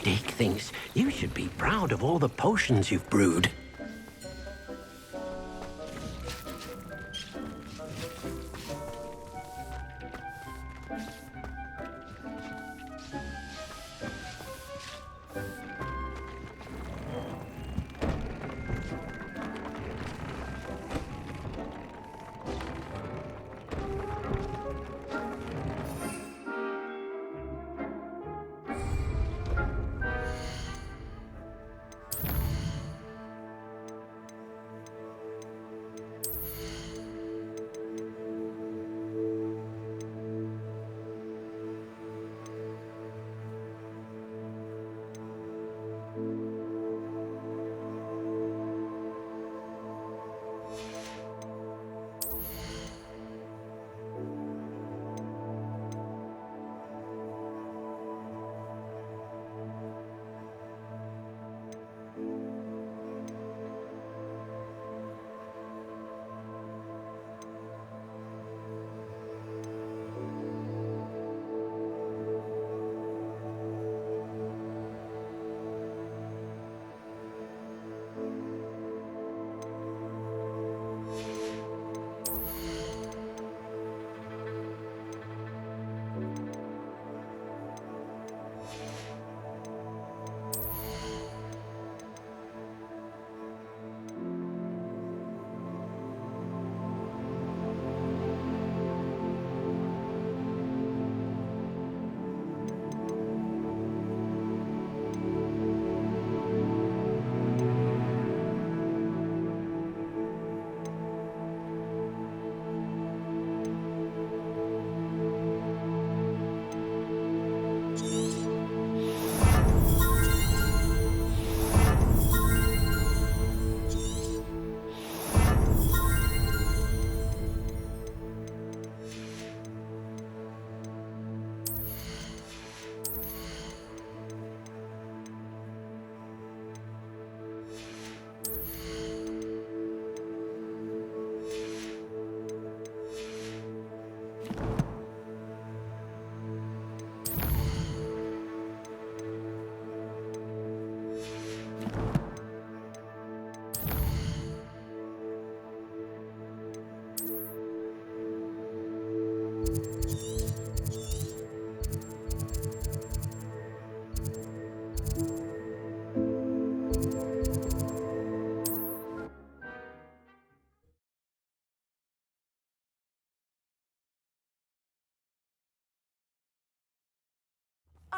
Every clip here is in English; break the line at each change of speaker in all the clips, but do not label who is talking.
Dick thinks you should be proud of all the potions you've brewed.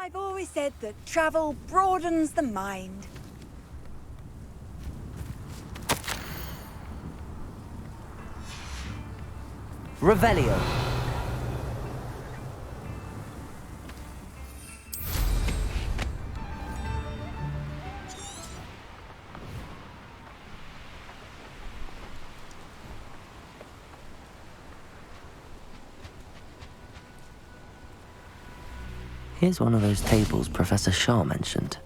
I've always said that travel broadens the mind.
Revelio. Here's one of those tables Professor Shaw mentioned.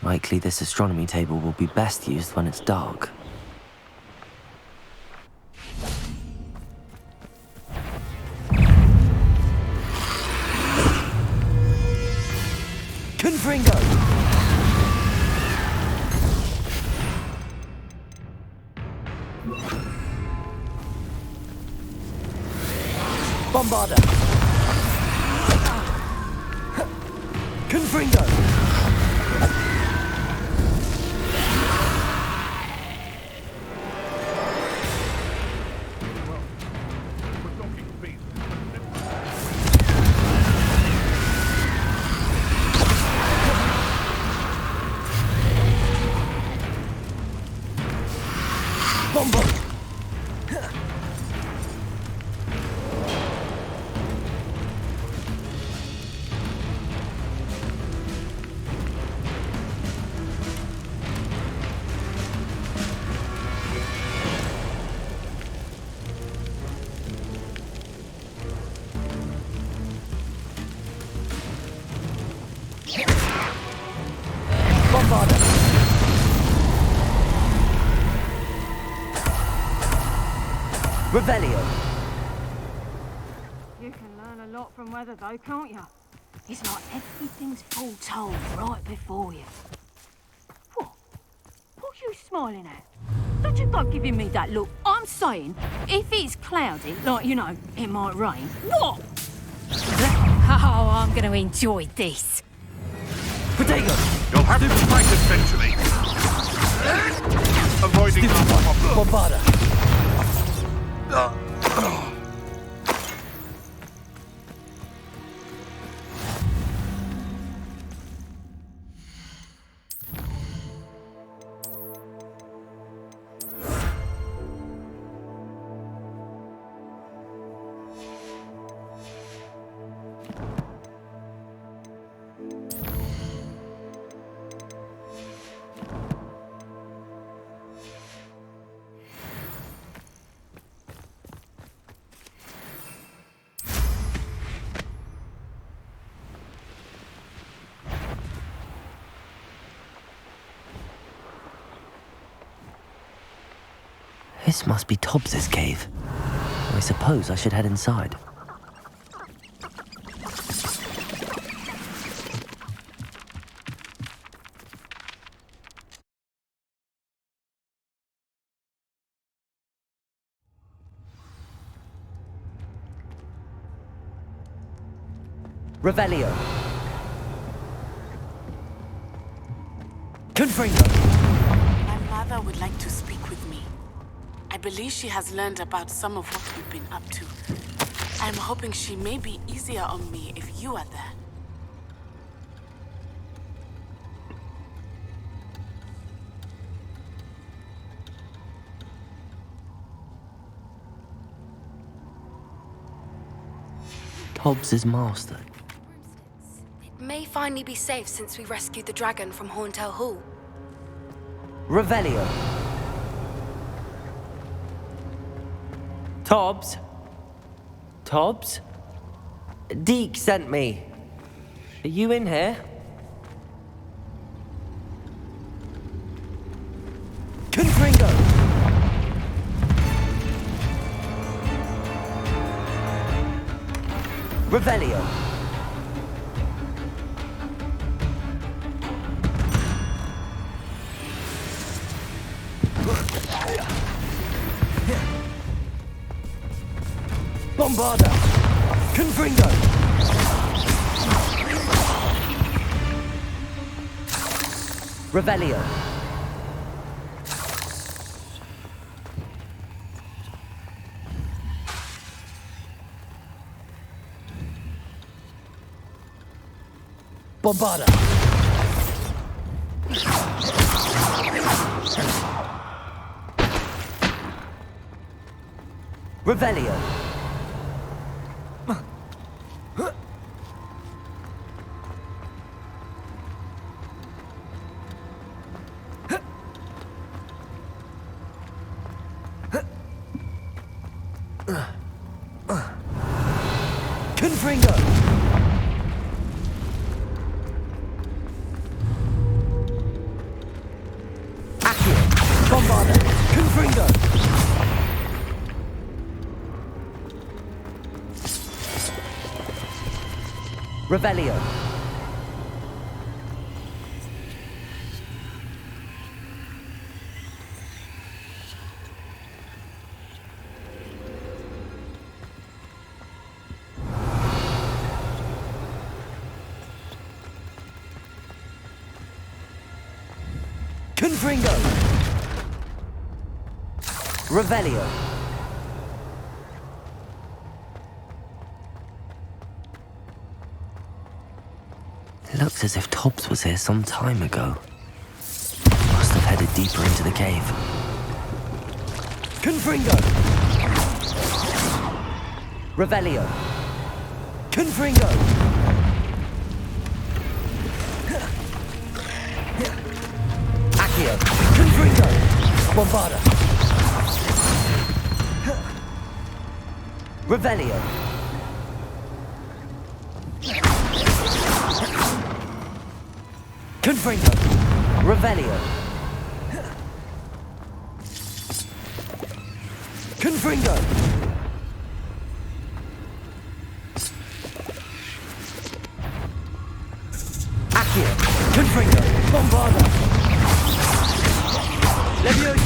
Likely this astronomy table will be best used when it's dark. Confringo! Bombarda! Confringo! Bombarda! Revelio!
You can learn a lot from weather though, can't you? It's like everything's foretold right before you. What? What are you smiling at? Don't you go giving me that look. I'm saying, if it's cloudy, like, you know, it might rain, what? Oh, I'm gonna enjoy this.
Protego!
You'll have to fight eventually. Avoiding
Bombarda! This must be Tobbs's cave. I suppose I should head inside. Revelio. Confringo.
My mother would like to speak with me. I believe she has learned about some of what we've been up to. I'm hoping she may be easier on me if you are there.
Tobbs's master.
It may finally be safe since we rescued the dragon from Horntail Hall.
Revelio. Tobbs? Tobbs? Deke sent me. Are you in here? Confringo! Revelio. Bombarda! Confringo! Revelio. Bombarda! Revelio. Confringo! Accio! Bombarda! Confringo! Revelio. Confringo! Revelio. It looks as if Tobbs was here some time ago. Must have headed deeper into the cave. Confringo! Revelio. Confringo! Accio. Confringo! Bombarda. Revelio. Confringo. Revelio. Confringo. Accio. Confringo. Bombarda. Leviosa.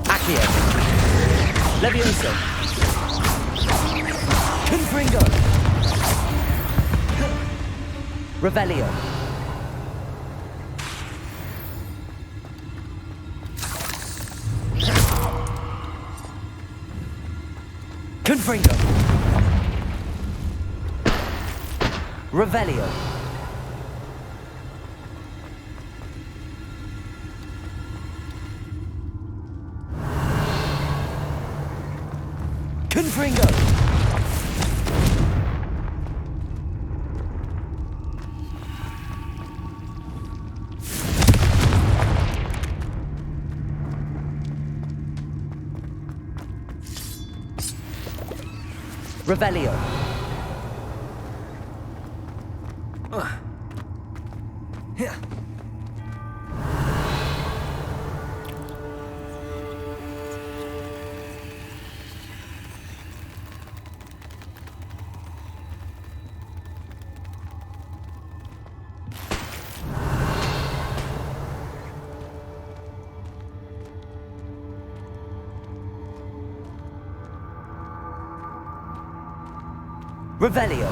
Accio. Leviosa. Confringo. Revelio. Confringo. Revelio. Confringo. Revelio. Revelio.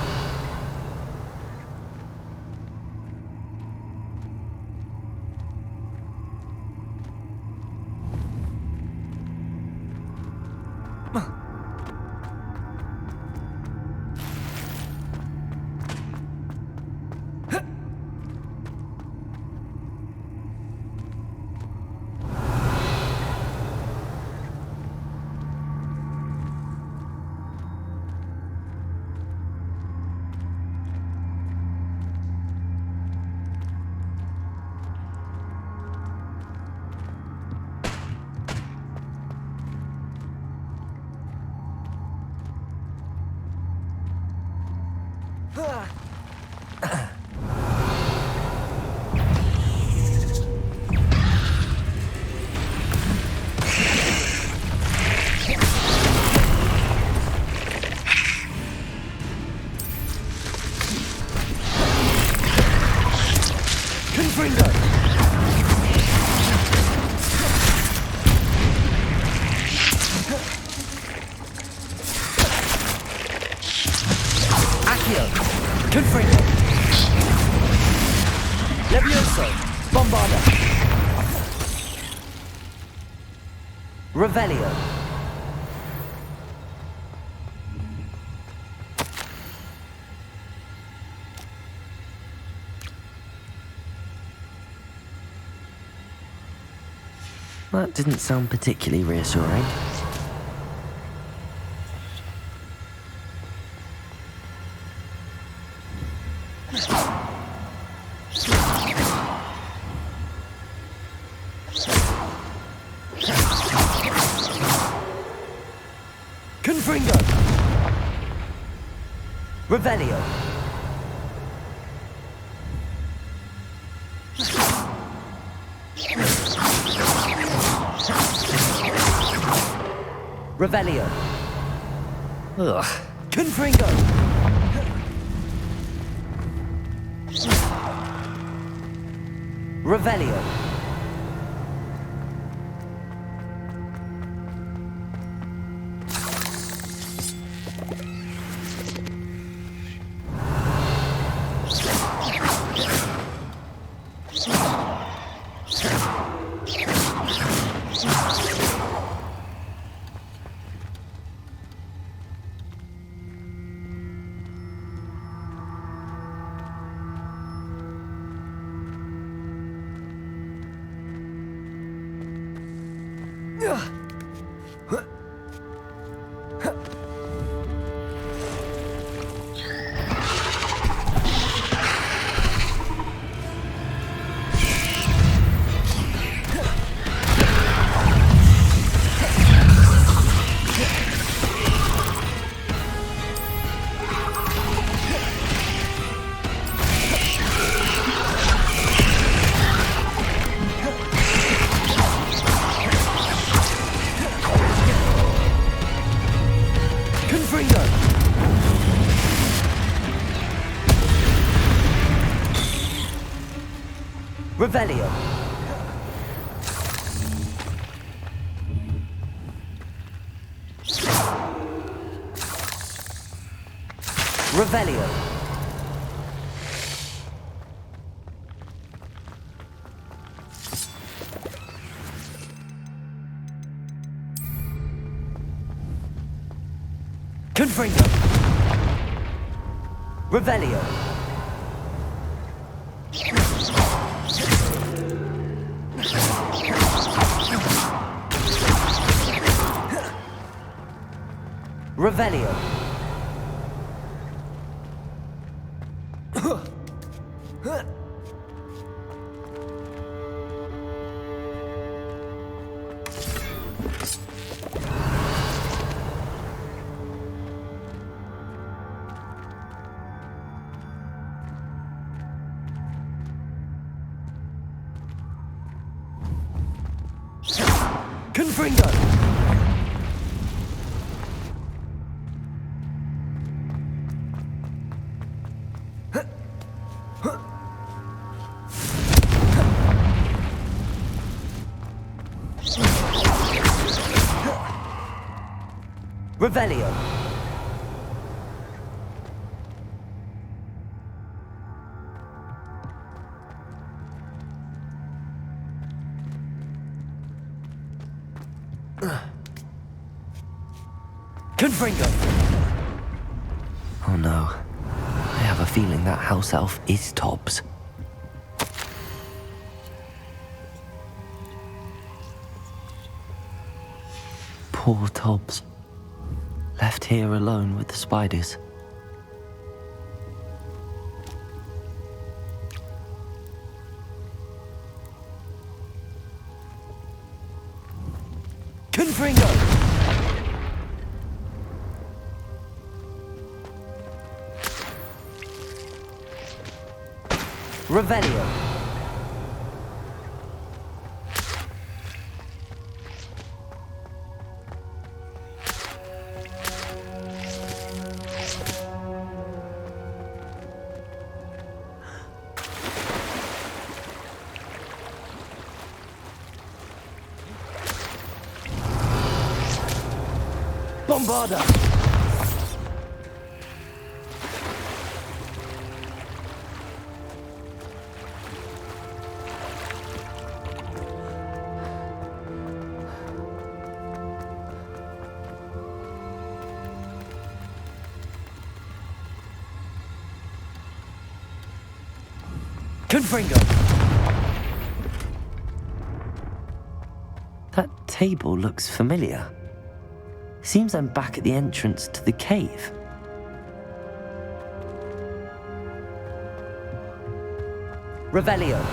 Confringo. Accio. Confringo. Levioso. Bombarda. Revelio. That didn't sound particularly reassuring. Confringo. Revelio. Revelio. Ugh. Confringo. Revelio. Revelio. Revelio. Confringo. Revelio. Revelio. Confringo. Revelio. Confringo. Oh no. I have a feeling that house elf is Tobbs. Poor Tobbs. Left here alone with the spiders. Confringo! Revelio. Bombarda! Confringo! That table looks familiar. Seems I'm back at the entrance to the cave. Revelio.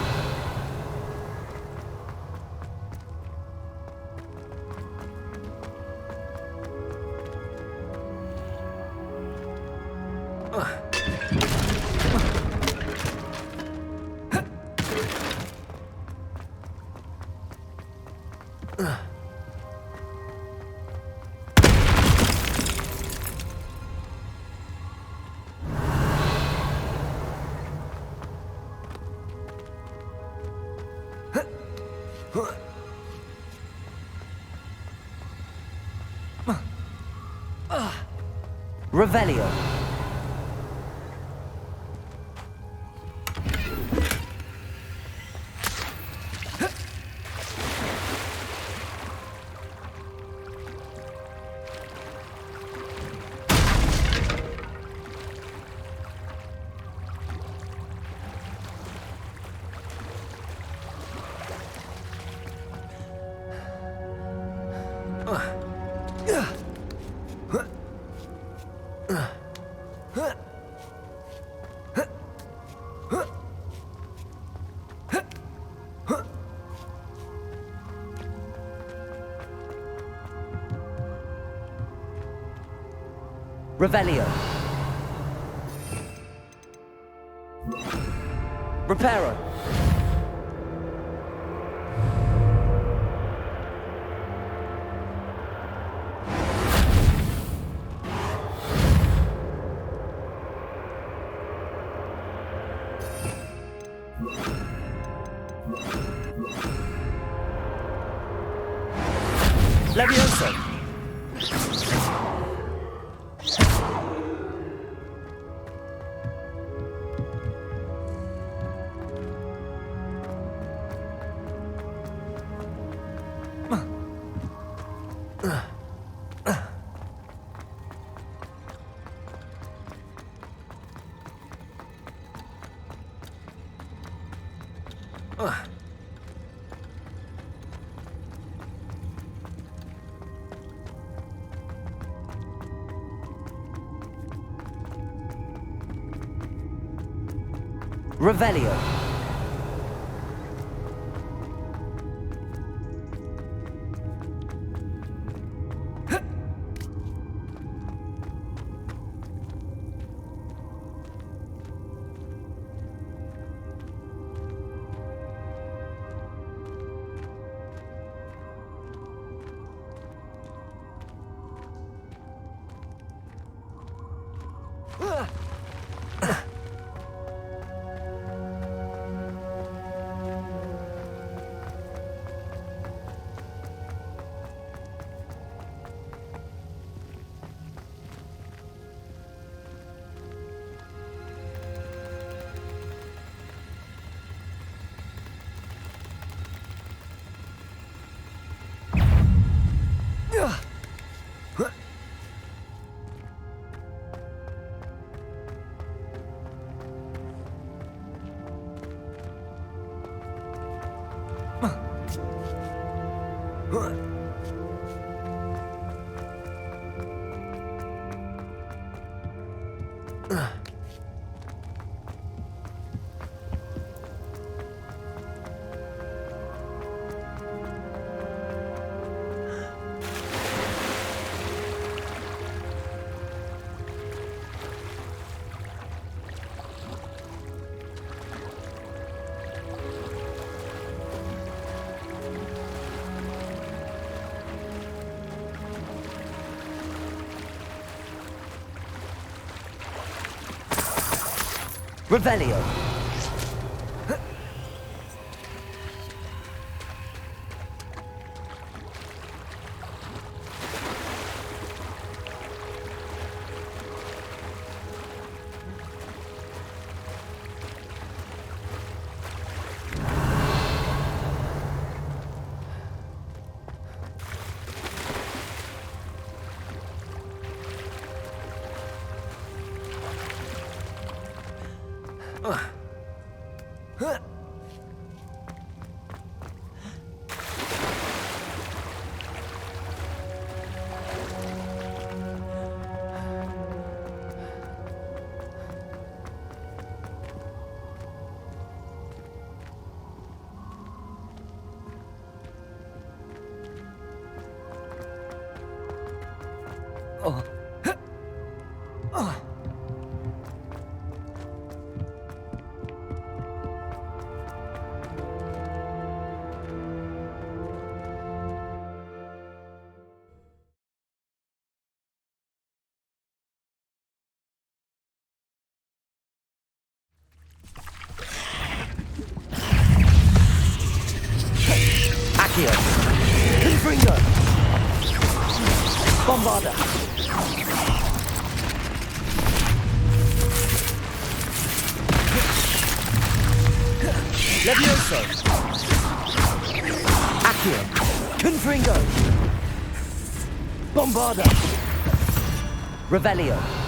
Revelio. Revelio. Reparo. Levioso! Revelio. Revelio. Accio. Confringo. Bombarda. Levioso. Accio. Confringo. Bombarda. Revelio.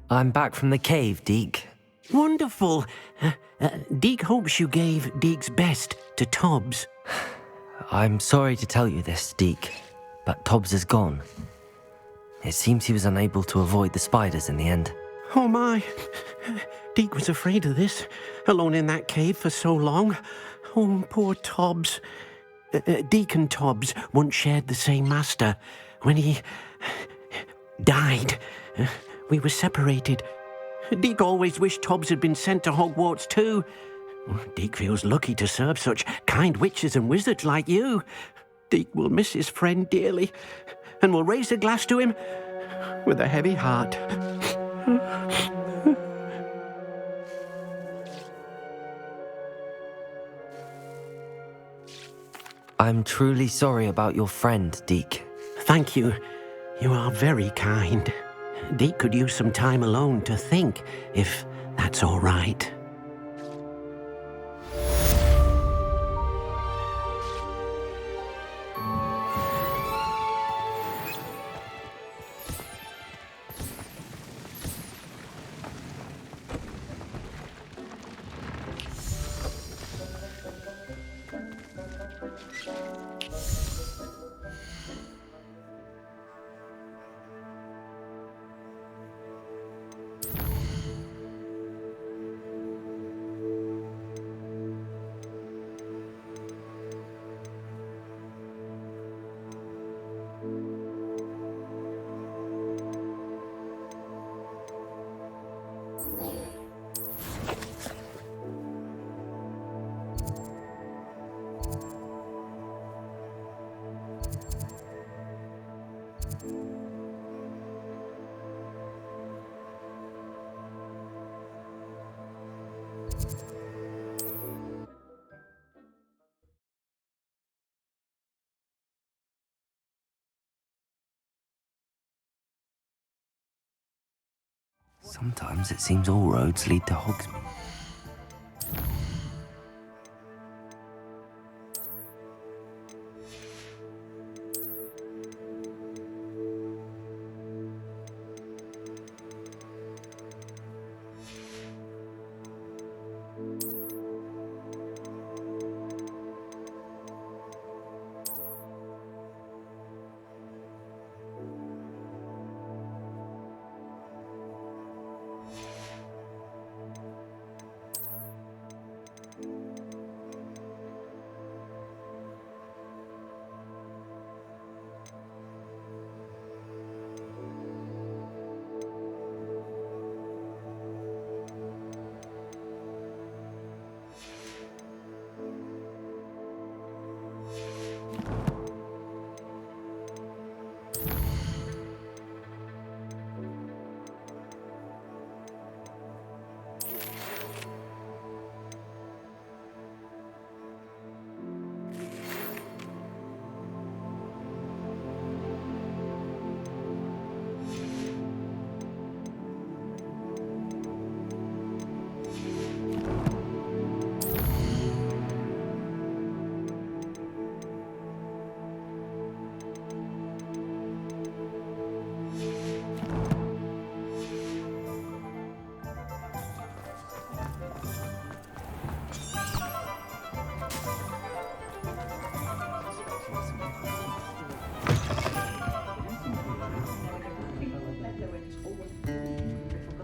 I'm back from the cave, Deke.
Wonderful. Deke hopes you gave Deke's best to Tobbs.
I'm sorry to tell you this, Deke, but Tobbs is gone. It seems he was unable to avoid the spiders in the end.
Oh my. Deke was afraid of this, alone in that cave for so long. Oh, poor Tobbs. Deke and Tobbs once shared the same master. When he died, we were separated. Deke always wished Tobbs had been sent to Hogwarts too. Deke feels lucky to serve such kind witches and wizards like you. Deke will miss his friend dearly, and will raise a glass to him with a heavy heart.
I'm truly sorry about your friend, Deke.
Thank you. You are very kind. Deke could use some time alone to think, if that's all right.
Sometimes it seems all roads lead to Hogsmeade.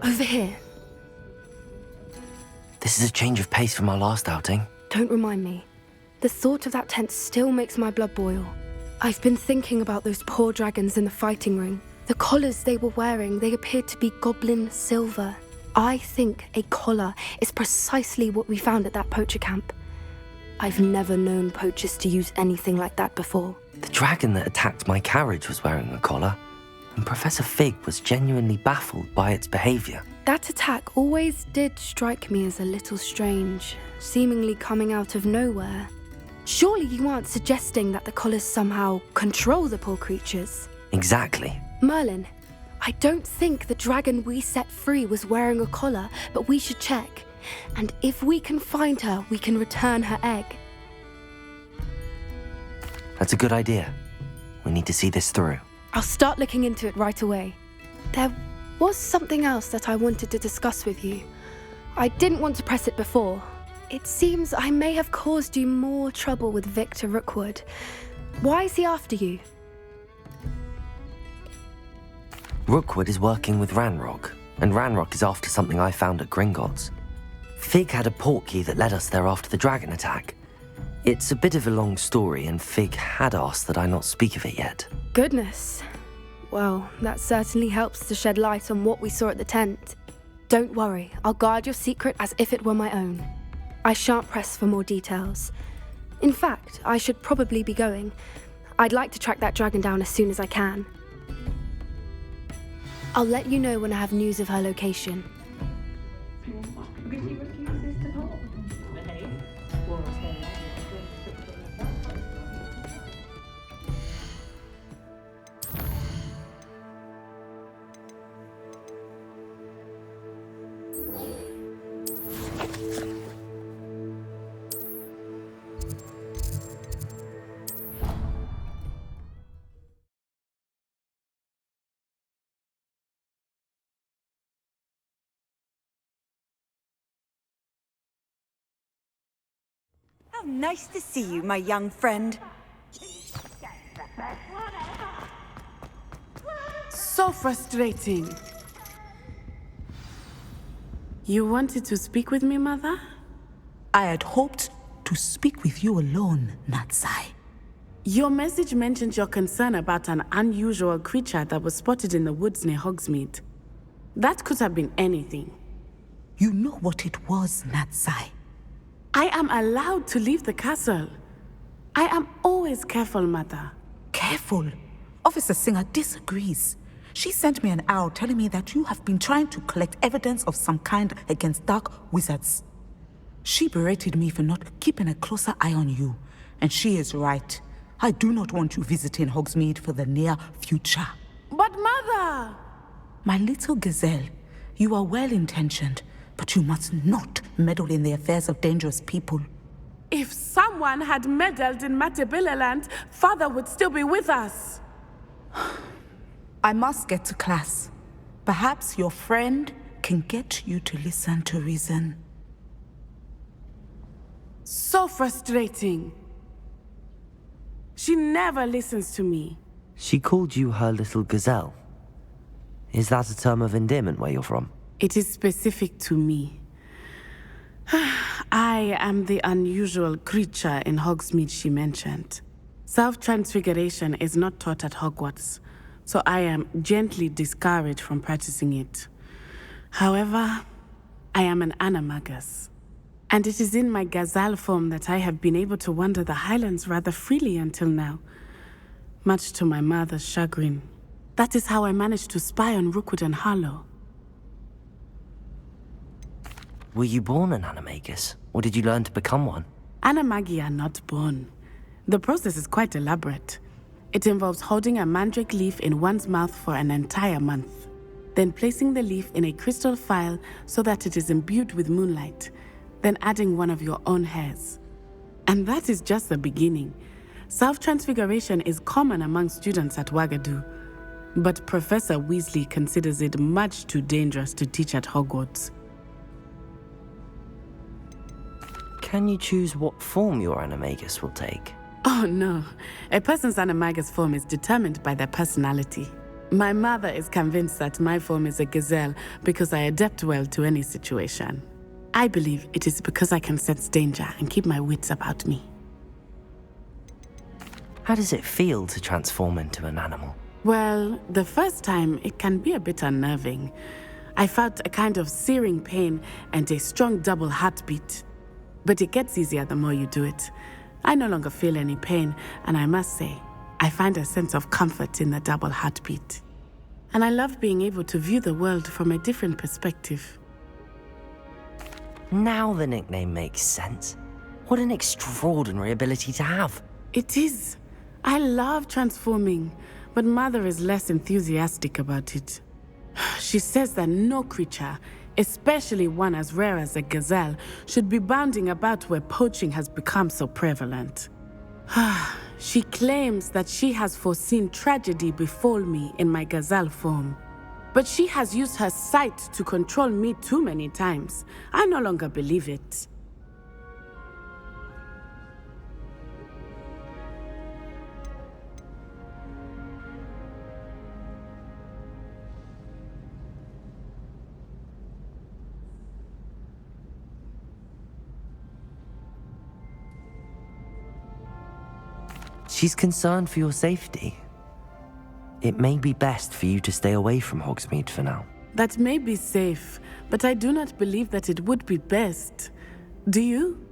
Over here.
This is a change of pace from our last outing.
Don't remind me. The thought of that tent still makes my blood boil. I've been thinking about those poor dragons in the fighting ring. The collars they were wearing, they appeared to be goblin silver. I think a collar is precisely what we found at that poacher camp. I've never known poachers to use anything like that before.
The dragon that attacked my carriage was wearing a collar, and Professor Fig was genuinely baffled by its behaviour.
That attack always did strike me as a little strange, seemingly coming out of nowhere. Surely you aren't suggesting that the collars somehow control the poor creatures?
Exactly.
Merlin, I don't think the dragon we set free was wearing a collar, but we should check. And if we can find her, we can return her egg.
That's a good idea. We need to see this through.
I'll start looking into it right away. There was something else that I wanted to discuss with you. I didn't want to press it before. It seems I may have caused you more trouble with Victor Rookwood. Why is he after you?
Rookwood is working with Ranrock, and Ranrock is after something I found at Gringotts. Fig had a portkey that led us there after the dragon attack. It's a bit of a long story, and Fig had asked that I not speak of it yet.
Goodness. Well, that certainly helps to shed light on what we saw at the tent. Don't worry, I'll guard your secret as if it were my own. I shan't press for more details. In fact, I should probably be going. I'd like to track that dragon down as soon as I can. I'll let you know when I have news of her location.
How nice to see you, my young friend.
So frustrating. You wanted to speak with me, Mother?
I had hoped to speak with you alone, Natsai.
Your message mentioned your concern about an unusual creature that was spotted in the woods near Hogsmeade. That could have been anything.
You know what it was, Natsai.
I am allowed to leave the castle. I am always careful, Mother.
Careful? Officer Singer disagrees. She sent me an owl telling me that you have been trying to collect evidence of some kind against dark wizards. She berated me for not keeping a closer eye on you, and she is right. I do not want you visiting Hogsmeade for the near future.
But Mother!
My little gazelle, you are well-intentioned, but you must not meddle in the affairs of dangerous people.
If someone had meddled in Matabeleland, Father would still be with us.
I must get to class. Perhaps your friend can get you to listen to reason.
So frustrating. She never listens to me.
She called you her little gazelle. Is that a term of endearment where you're from?
It is specific to me. I am the unusual creature in Hogsmeade she mentioned. Self-transfiguration is not taught at Hogwarts, so I am gently discouraged from practicing it. However, I am an animagus, and it is in my gazelle form that I have been able to wander the Highlands rather freely until now, much to my mother's chagrin. That is how I managed to spy on Rookwood and Harlow.
Were you born an animagus, or did you learn to become one?
Animagi are not born. The process is quite elaborate. It involves holding a mandrake leaf in one's mouth for an entire month, then placing the leaf in a crystal phial so that it is imbued with moonlight, then adding one of your own hairs. And that is just the beginning. Self-transfiguration is common among students at Wagadu, but Professor Weasley considers it much too dangerous to teach at Hogwarts.
Can you choose what form your animagus will take?
Oh no, a person's animagus form is determined by their personality. My mother is convinced that my form is a gazelle because I adapt well to any situation. I believe it is because I can sense danger and keep my wits about me.
How does it feel to transform into an animal?
Well, the first time it can be a bit unnerving. I felt a kind of searing pain and a strong double heartbeat. But it gets easier the more you do it. I no longer feel any pain, and I must say, I find a sense of comfort in the double heartbeat. And I love being able to view the world from a different perspective.
Now the nickname makes sense. What an extraordinary ability to have.
It is. I love transforming, but Mother is less enthusiastic about it. She says that no creature, especially one as rare as a gazelle, should be bounding about where poaching has become so prevalent. She claims that she has foreseen tragedy befall me in my gazelle form. But she has used her sight to control me too many times. I no longer believe it.
She's concerned for your safety. It may be best for you to stay away from Hogsmeade for now.
That may be safe, but I do not believe that it would be best. Do you?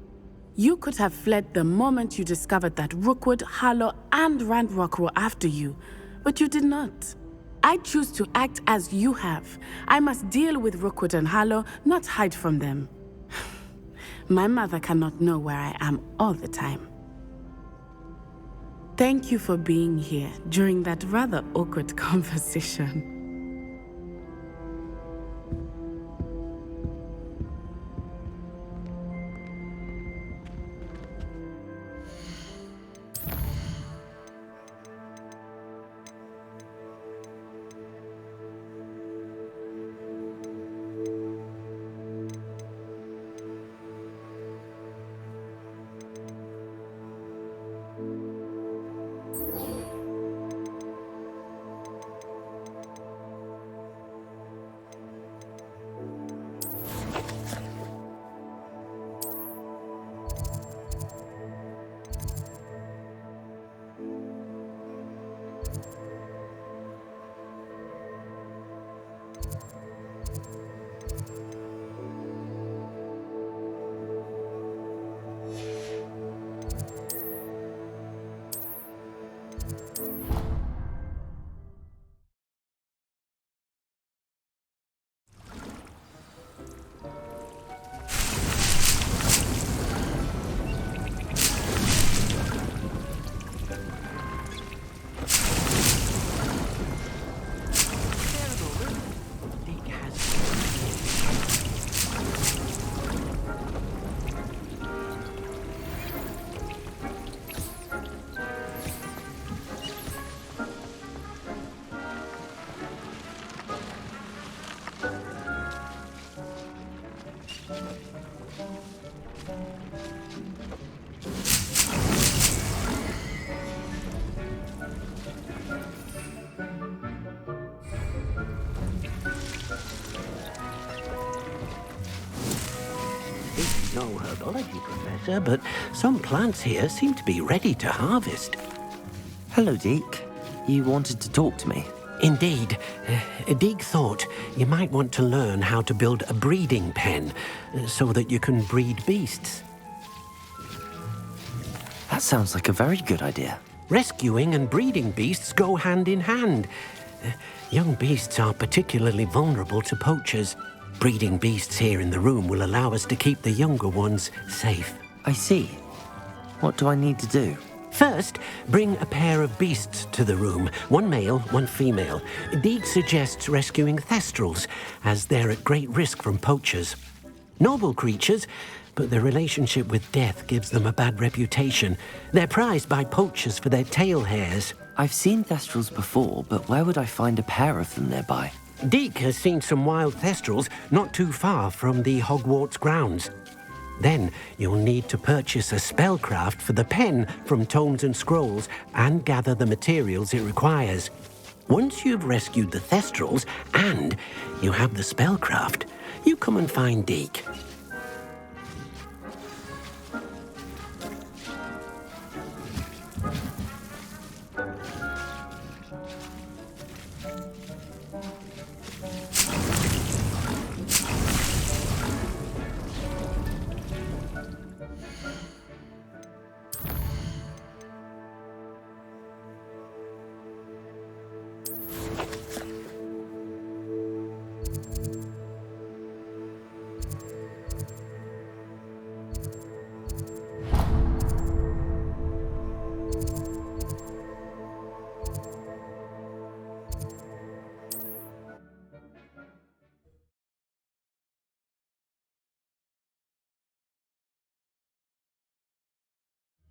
You could have fled the moment you discovered that Rookwood, Harlow, and Ranrock were after you, but you did not. I choose to act as you have. I must deal with Rookwood and Harlow, not hide from them. My mother cannot know where I am all the time. Thank you for being here during that rather awkward conversation.
no herbology professor, but some plants here seem to be ready to harvest.
Hello, Deke. You wanted to talk to me?
Indeed. Deke thought you might want to learn how to build a breeding pen so that you can breed beasts.
That sounds like a very good idea.
Rescuing and breeding beasts go hand in hand. Young beasts are particularly vulnerable to poachers. Breeding beasts here in the room will allow us to keep the younger ones safe.
I see. What do I need to do?
First, bring a pair of beasts to the room. One male, one female. Deke suggests rescuing thestrals, as they're at great risk from poachers. Noble creatures, but their relationship with death gives them a bad reputation. They're prized by poachers for their tail hairs.
I've seen thestrals before, but where would I find a pair of them nearby?
Deke has seen some wild thestrals not too far from the Hogwarts grounds. Then you'll need to purchase a spellcraft for the pen from Tomes and Scrolls and gather the materials it requires. Once you've rescued the thestrals and you have the spellcraft, you come and find Deke.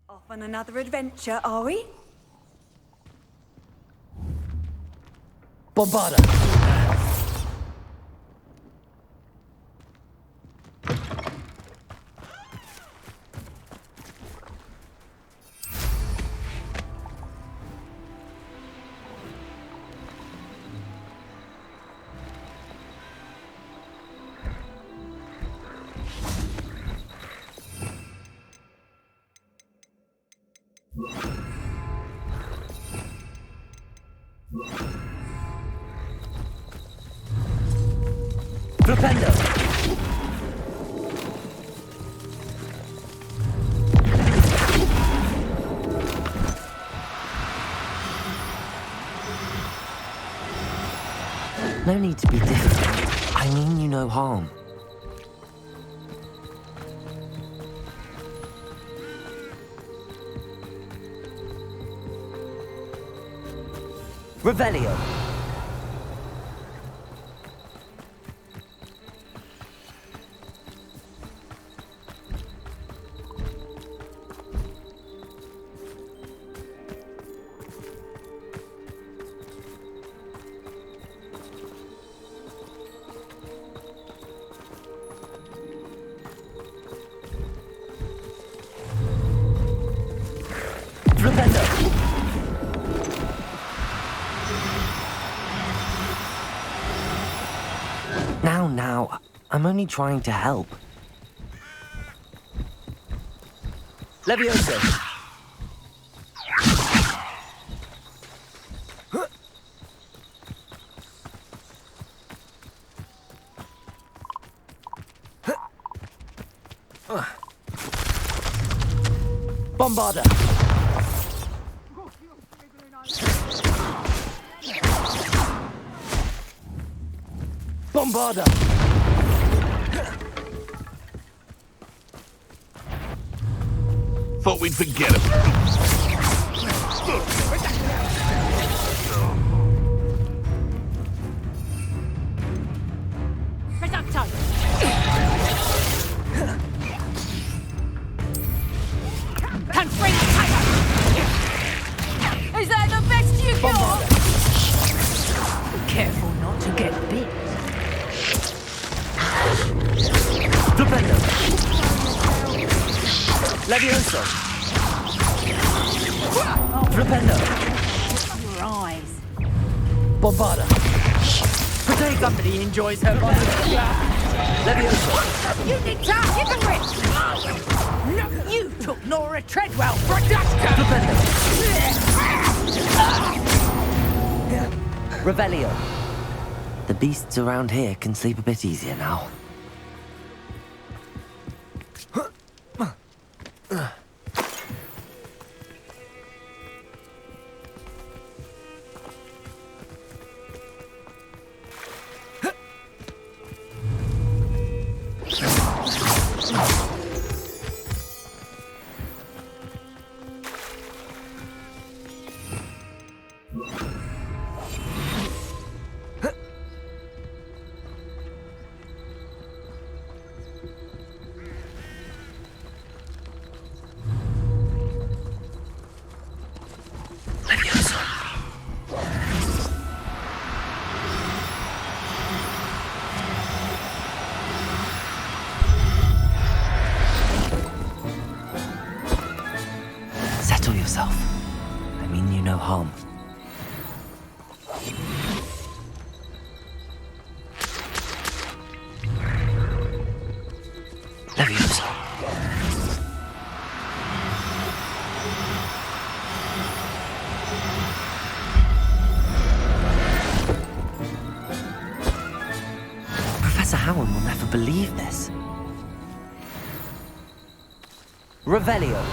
Off on another adventure, are we?
Bombarda! Flipendo! No need to be difficult. I mean you no harm. Revelio. Now, I'm only trying to help. Levioso! Bombarda! Bombarda!
Thought we'd forget him.
Reducto! Confringo! Is that the best you got? Careful not to get bit.
Flipendo! Levioso! Flipendo!
Your eyes.
Bombarda!
Somebody enjoys her body.
Leviosa!
You need to hit the grip! No, you took Nora Treadwell for a duster!
Revelio. The beasts around here can sleep a bit easier now. Settle yourself. I mean you no harm. Leviosa. Professor Howard will never believe this. Revelio.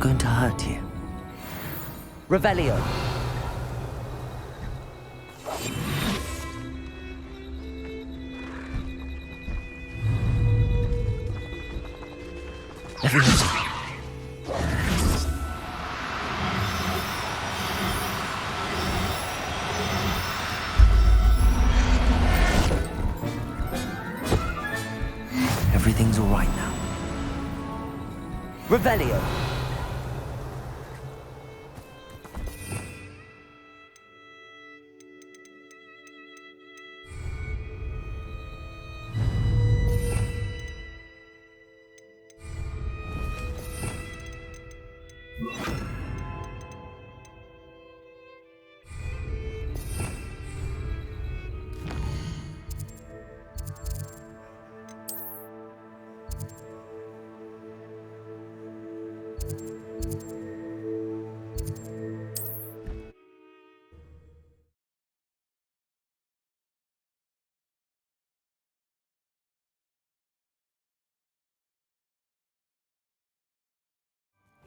Going to hurt you. Revelio. Everything's all right now. Revelio.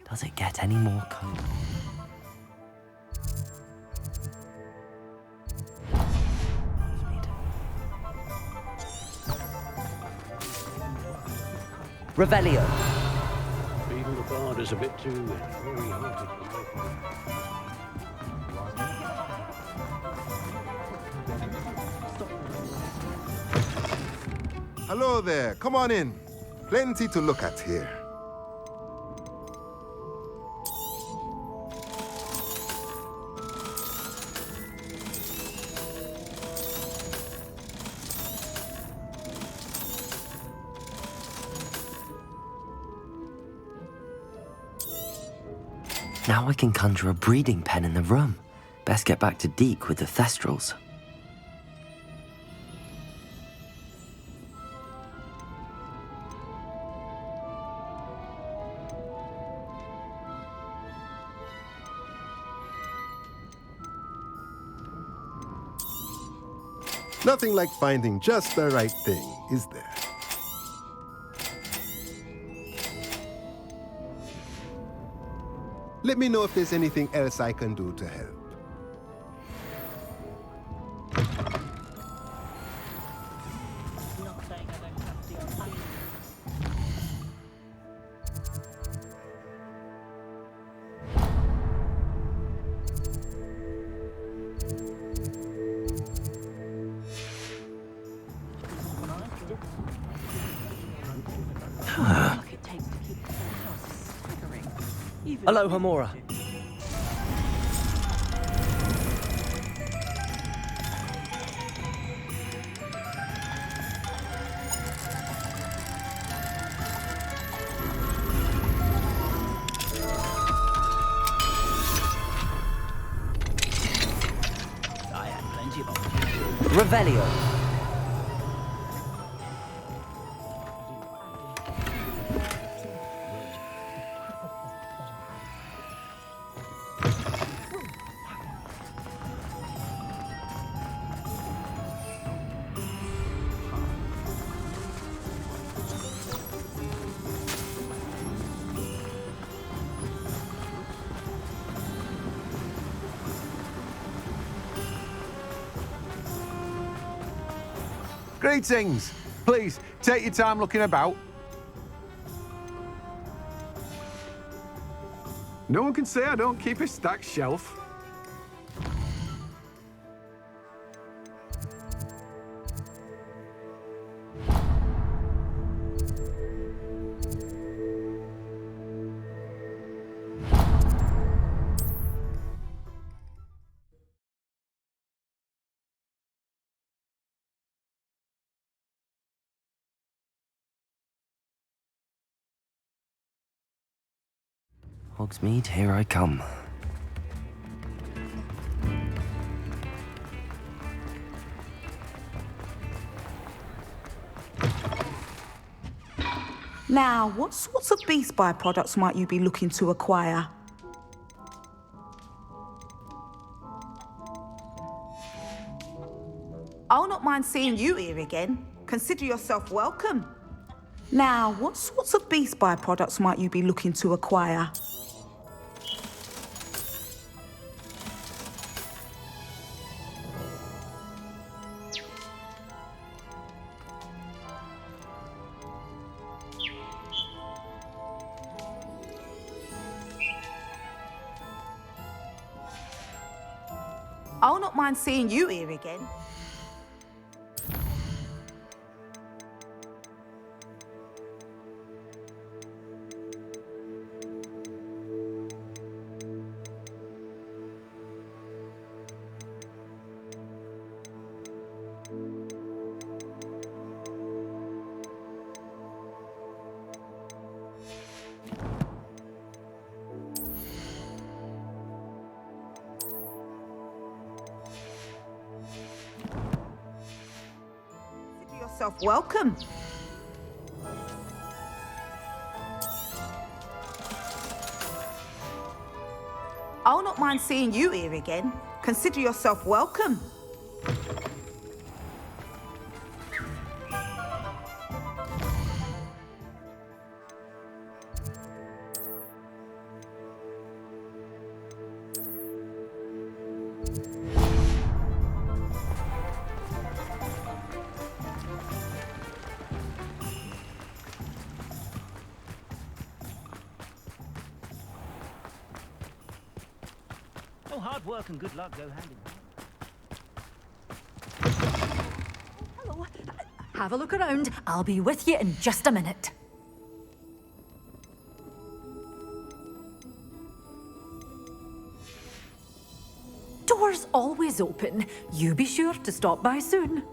Does it get any more cold? Revelio.
Beetle the Bard is a bit too heavy-hearted for my
Hello there, come on in. Plenty to look at here.
Now I can conjure a breeding pen in the room. Best get back to Deke with the Thestrals.
Nothing like finding just the right thing, is there? Let me know if there's anything else I can do to help.
Hello, Hamora.
I had plenty of
Revelio.
Greetings. Please, take your time looking about. No one can say I don't keep a stacked shelf.
Hogsmeade, here I come.
Now, what sorts of beast byproducts might you be looking to acquire? I'll not mind seeing you here again. Consider yourself welcome. Now, what sorts of beast byproducts might you be looking to acquire? I'll not mind seeing you here again. Welcome. I'll not mind seeing you here again. Consider yourself welcome.
Oh, hard work and good luck go hand in hand.
Hello. Have a look around. I'll be with you in just a minute. Doors always open. You be sure to stop by soon.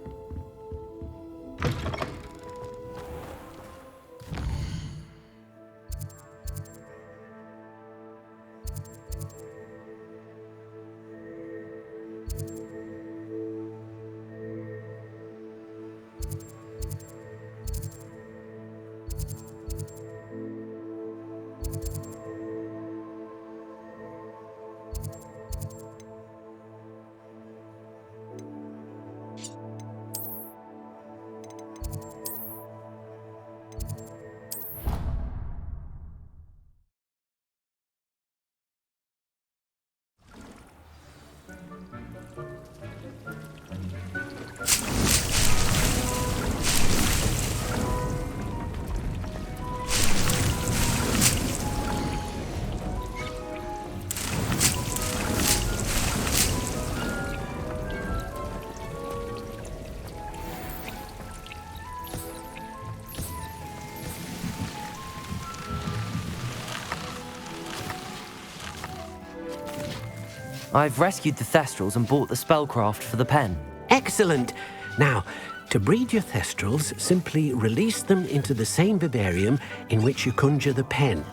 I've rescued the Thestrals and bought the spellcraft for the pen.
Excellent. Now, to breed your Thestrals, simply release them into the same vivarium in which you conjure the pen.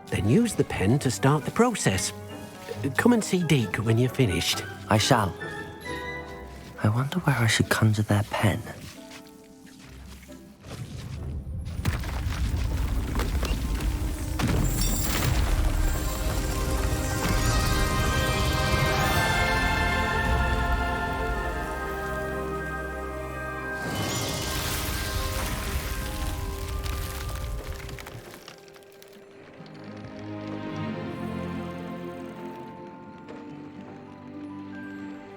Then use the pen to start the process. Come and see Deke when you're finished.
I shall. I wonder where I should conjure their pen.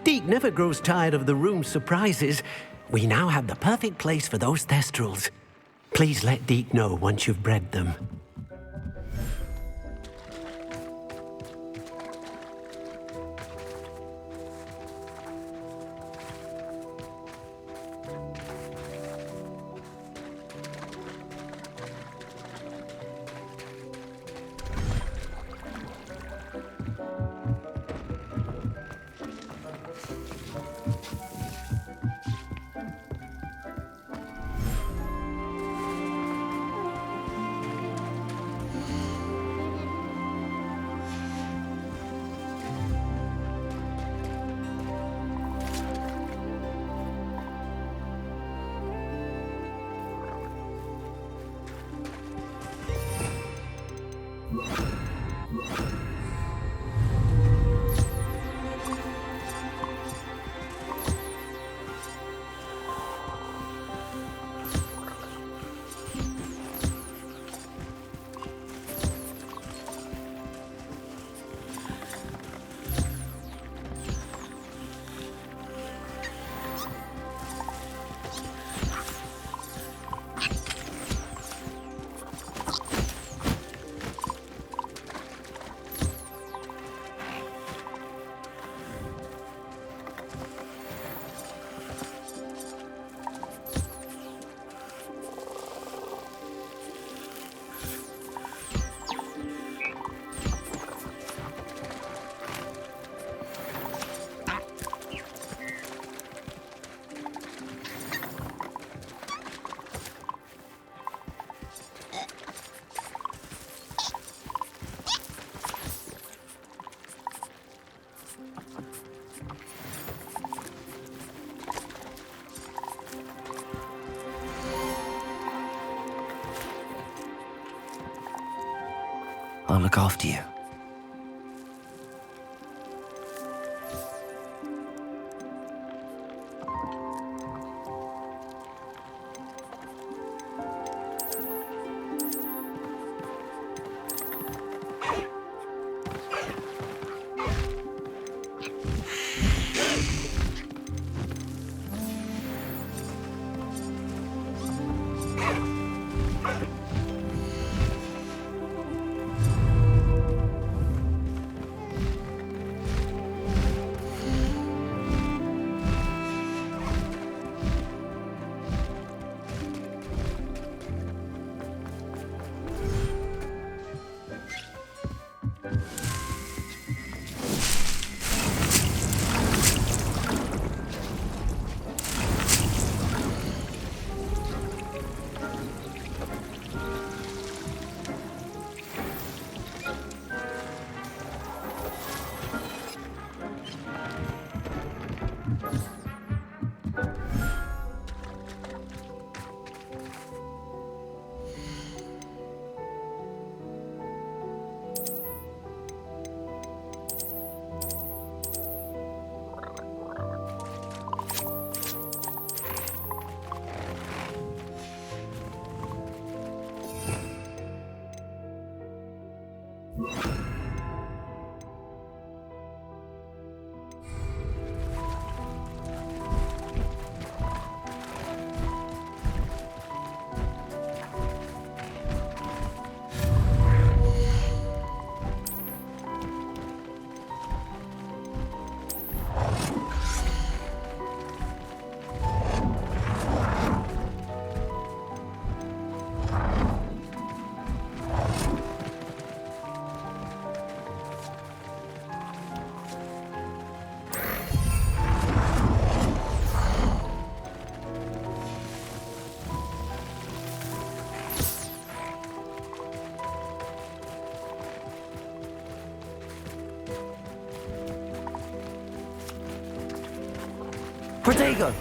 Deke never grows tired of the room's surprises. We now have the perfect place for those Thestrals. Please let Deke know once you've bred them.
I'll look after you. Protego!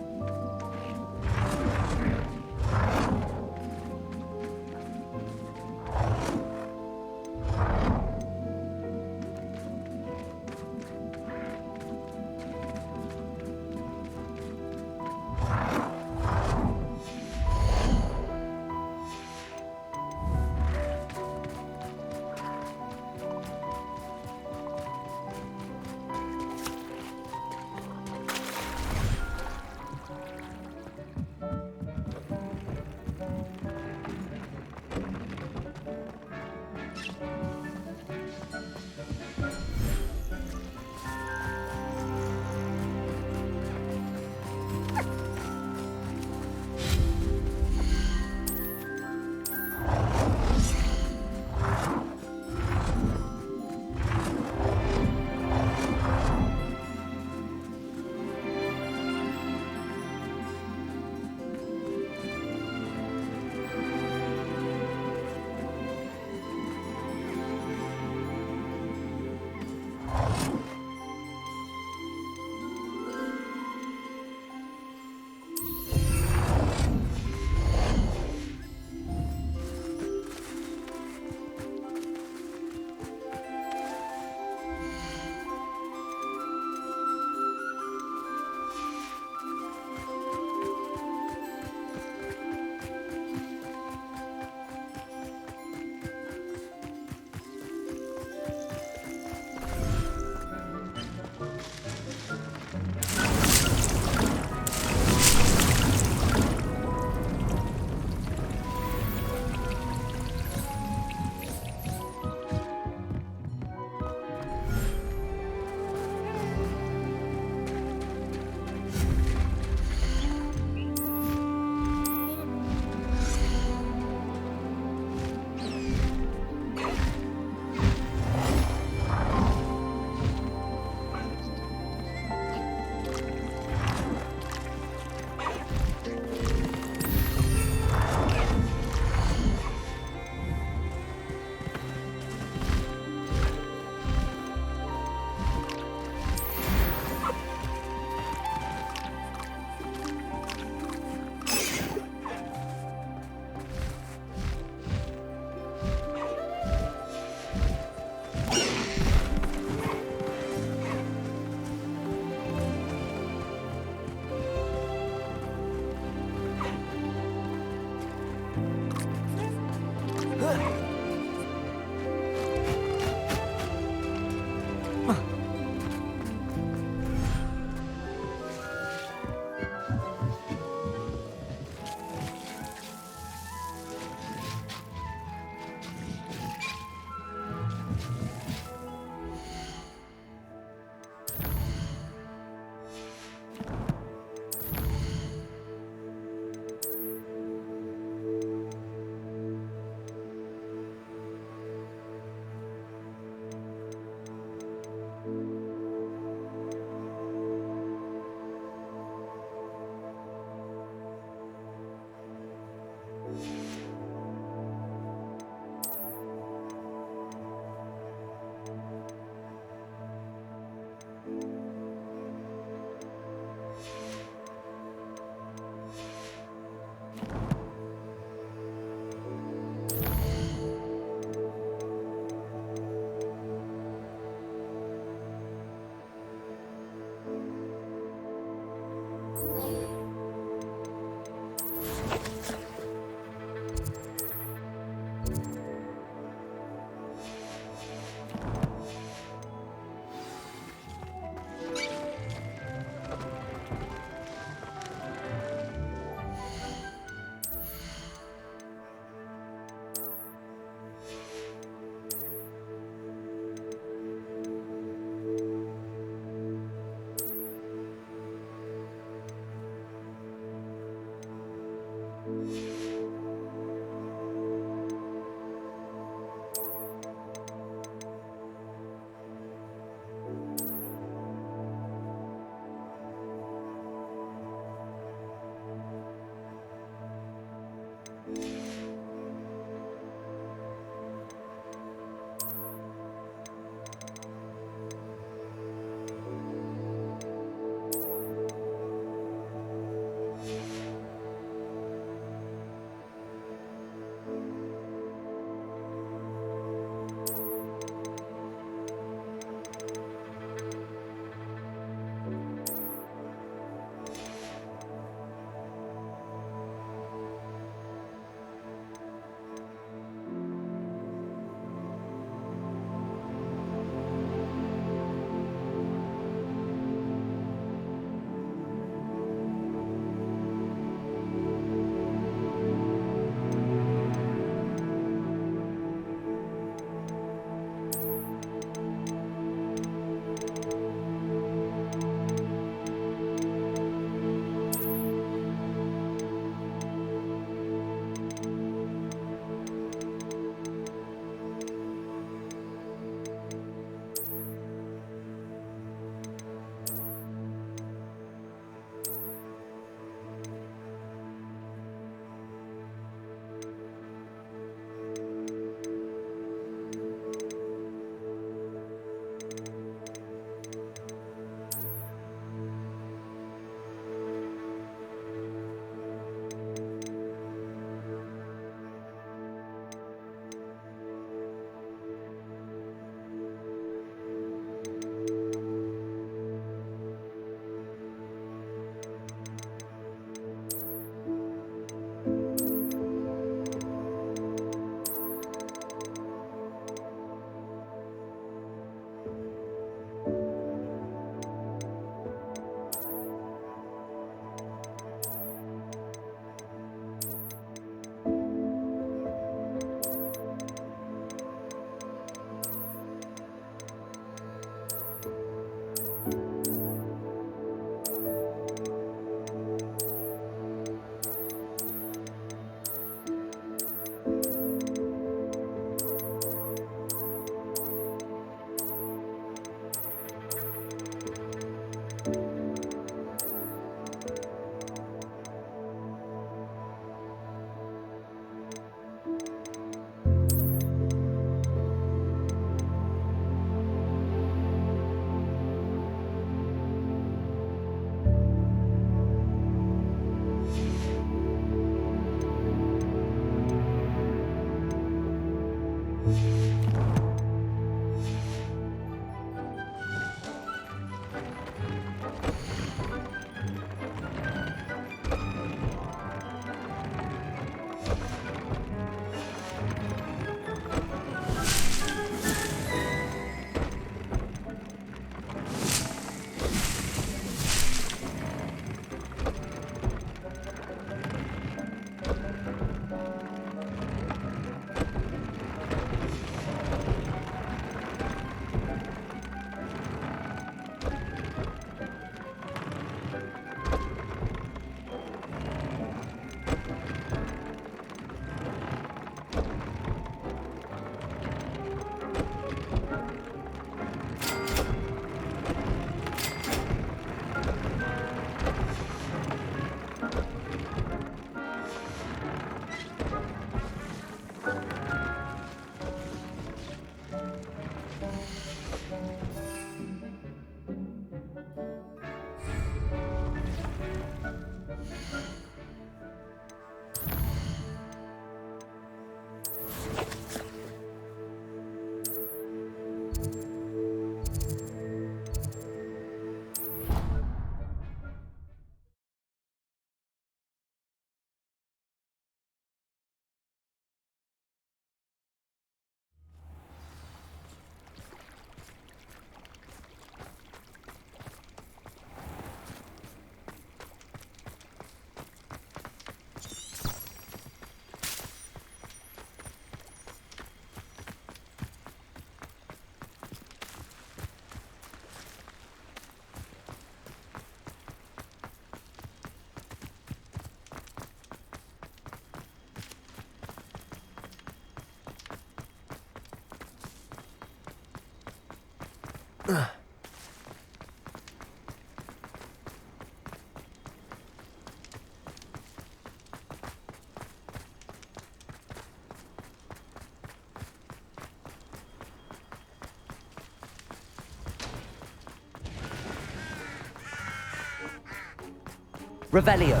Revelio.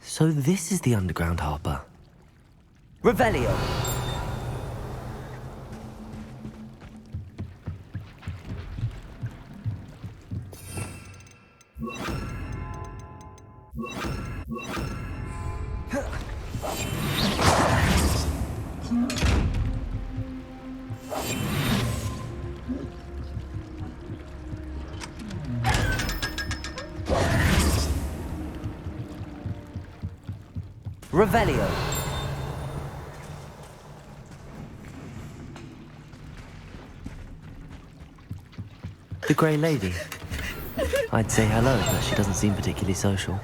So this is the underground harbour.
Revelio. Revelio.
The Grey Lady. I'd say hello, but she doesn't seem particularly social.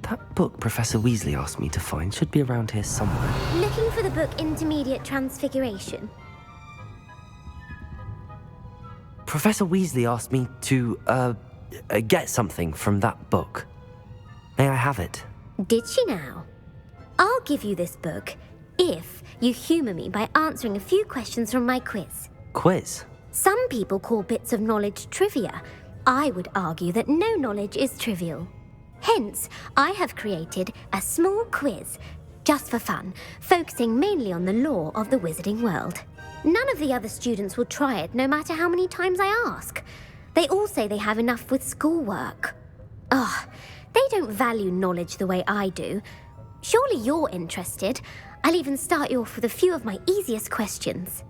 That book Professor Weasley asked me to find should be around here somewhere.
Looking for the book Intermediate Transfiguration?
Professor Weasley asked me to, get something from that book. May I have it?
Did she now? I'll give you this book if you humour me by answering a few questions from my quiz.
Quiz?
Some people call bits of knowledge trivia. I would argue that no knowledge is trivial. Hence, I have created a small quiz, just for fun, focusing mainly on the lore of the wizarding world. None of the other students will try it, no matter how many times I ask. They all say they have enough with schoolwork. Ugh, they don't value knowledge the way I do. Surely you're interested. I'll even start you off with a few of my easiest questions.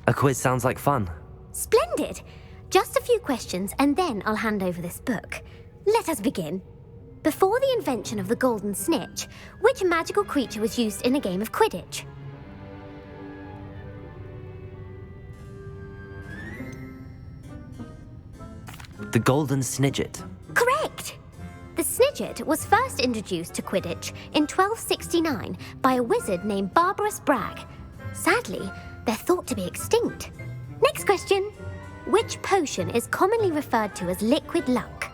A quiz sounds like fun.
Splendid! Just a few questions and then I'll hand over this book. Let us begin. Before the invention of the golden snitch, which magical creature was used in a game of Quidditch?
The golden snidget.
Correct! The snidget was first introduced to Quidditch in 1269 by a wizard named Barbarous Bragg. Sadly, they're thought to be extinct. Next question. Which potion is commonly referred to as liquid luck?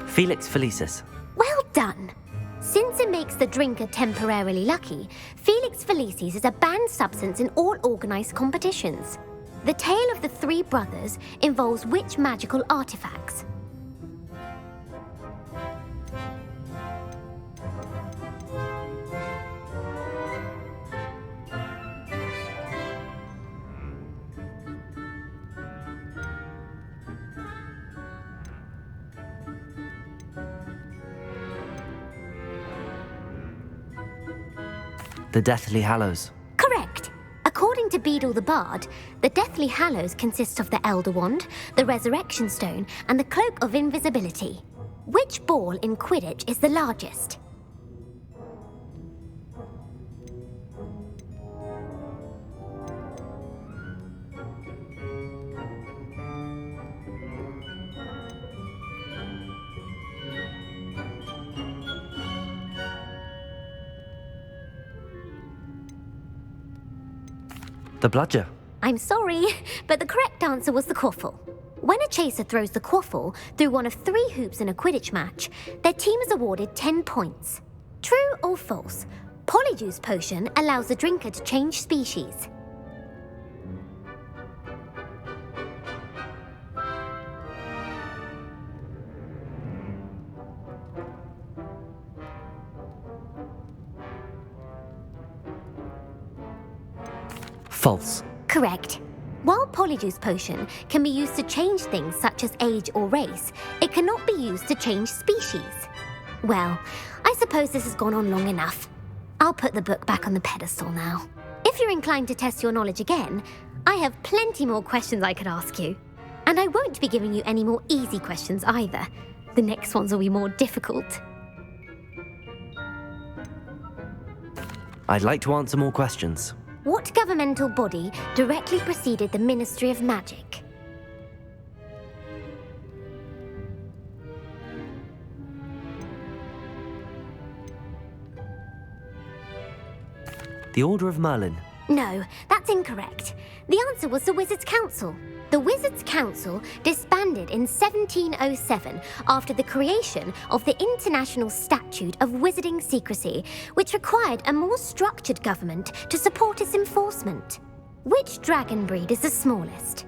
Felix Felicis.
Well done! Since it makes the drinker temporarily lucky, Felix Felicis is a banned substance in all organised competitions. The tale of the three brothers involves which magical artifacts?
The Deathly Hallows.
Correct. According to Beadle the Bard, the Deathly Hallows consists of the Elder Wand, the Resurrection Stone, and the Cloak of Invisibility. Which ball in Quidditch is the largest?
The bludger.
I'm sorry, but the correct answer was the quaffle. When a chaser throws the quaffle through one of 3 hoops in a Quidditch match, their team is awarded 10 points. True or false? Polyjuice potion allows the drinker to change species.
False.
Correct. While Polyjuice potion can be used to change things such as age or race, it cannot be used to change species. Well, I suppose this has gone on long enough. I'll put the book back on the pedestal now. If you're inclined to test your knowledge again, I have plenty more questions I could ask you. And I won't be giving you any more easy questions either. The next ones will be more difficult.
I'd like to answer more questions.
What governmental body directly preceded the Ministry of Magic?
The Order of Merlin.
No, that's incorrect. The answer was the Wizards' Council. The Wizards' Council disbanded in 1707 after the creation of the International Statute of Wizarding Secrecy, which required a more structured government to support its enforcement. Which dragon breed is the smallest?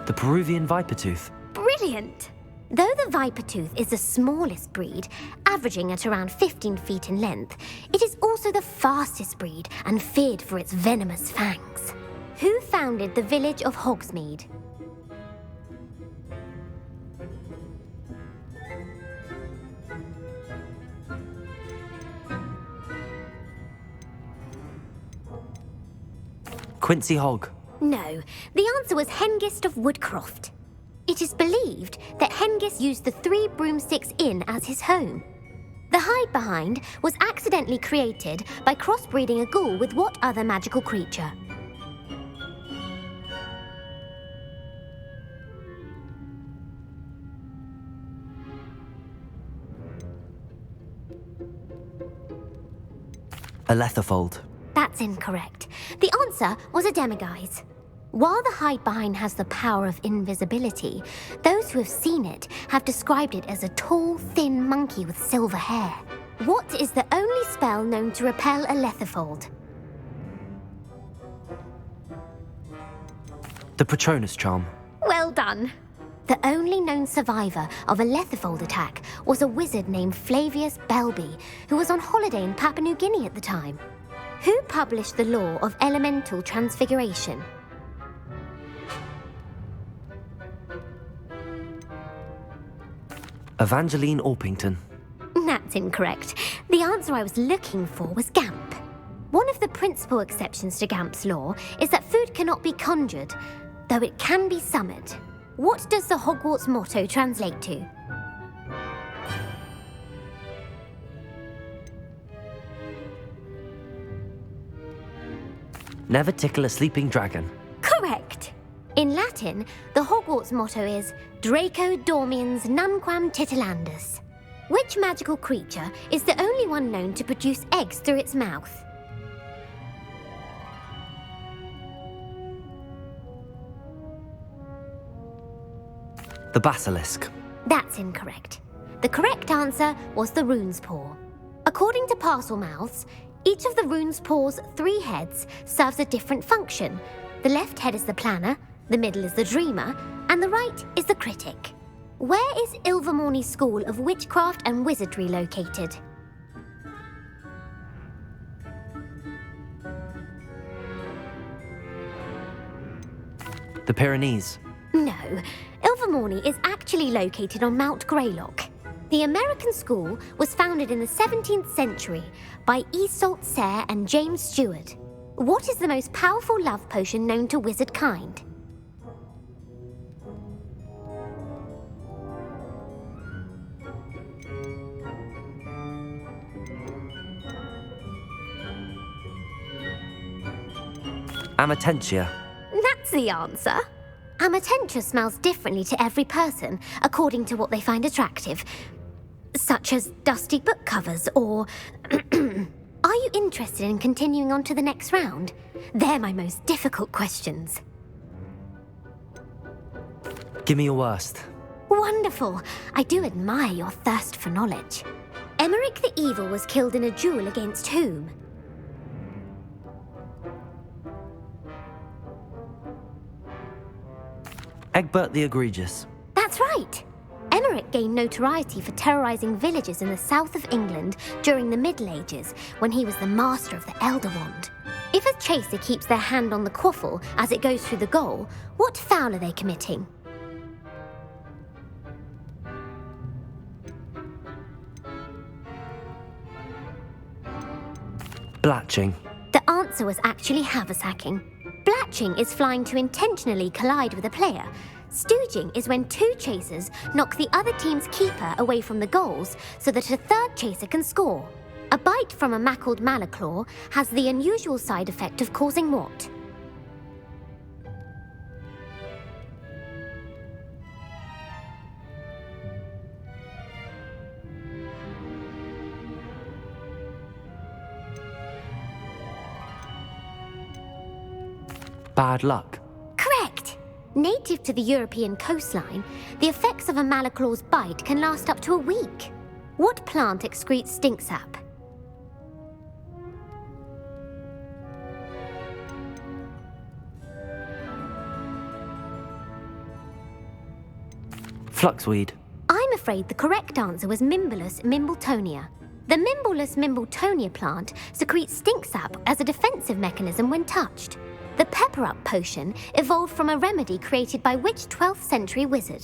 The Peruvian Vipertooth.
Brilliant! Though the Vipertooth is the smallest breed, averaging at around 15 feet in length, it is also the fastest breed and feared for its venomous fangs. Who founded the village of Hogsmeade?
Quincy Hogg.
No, the answer was Hengist of Woodcroft. It is believed that Hengist used the 3 Broomsticks Inn as his home. The hide-behind was accidentally created by crossbreeding a ghoul with what other magical creature?
A Letherfold.
That's incorrect. The answer was a Demiguise. While the hide-behind has the power of invisibility, those who have seen it have described it as a tall, thin monkey with silver hair. What is the only spell known to repel a Letherfold?
The Patronus Charm.
Well done. The only known survivor of a Letherfold attack was a wizard named Flavius Belby, who was on holiday in Papua New Guinea at the time. Who published the law of elemental transfiguration?
Evangeline Orpington.
That's incorrect. The answer I was looking for was Gamp. One of the principal exceptions to Gamp's law is that food cannot be conjured, though it can be summoned. What does the Hogwarts motto translate to?
Never tickle a sleeping dragon.
Correct. In Latin, the Hogwarts motto is Draco dormiens nunquam titilandus. Which magical creature is the only one known to produce eggs through its mouth?
The basilisk.
That's incorrect. The correct answer was the rune's paw. According to Parselmouths, each of the rune's paw's 3 heads serves a different function. The left head is the planner, the middle is the dreamer, and the right is the critic. Where is Ilvermorny's School of Witchcraft and Wizardry located?
The Pyrenees.
No, Ilvermorny is actually located on Mount Greylock. The American school was founded in the 17th century by Iseult Sayre and James Stewart. What is the most powerful love potion known to wizard kind?
Amatentia.
That's the answer. Amatentia smells differently to every person, according to what they find attractive, such as dusty book covers or... Are you interested in continuing on to the next round? They're my most difficult questions.
Give me your worst.
Wonderful. I do admire your thirst for knowledge. Emmerich the Evil was killed in a duel against whom?
Egbert the Egregious.
That's right. Emmerich gained notoriety for terrorizing villages in the south of England during the Middle Ages, when he was the master of the Elder Wand. If a chaser keeps their hand on the quaffle as it goes through the goal, what foul are they committing?
Blatching.
The answer was actually haversacking. Blatching is flying to intentionally collide with a player. Stooging is when 2 chasers knock the other team's keeper away from the goals so that a third chaser can score. A bite from a mackled malaclaw has the unusual side effect of causing what?
Bad luck.
Correct! Native to the European coastline, the effects of a malaclaw's bite can last up to a week. What plant excretes stink sap?
Fluxweed.
I'm afraid the correct answer was Mimbulus mimbletonia. The Mimbulus mimbletonia plant secretes stink sap as a defensive mechanism when touched. The pepper-up potion evolved from a remedy created by which 12th century wizard?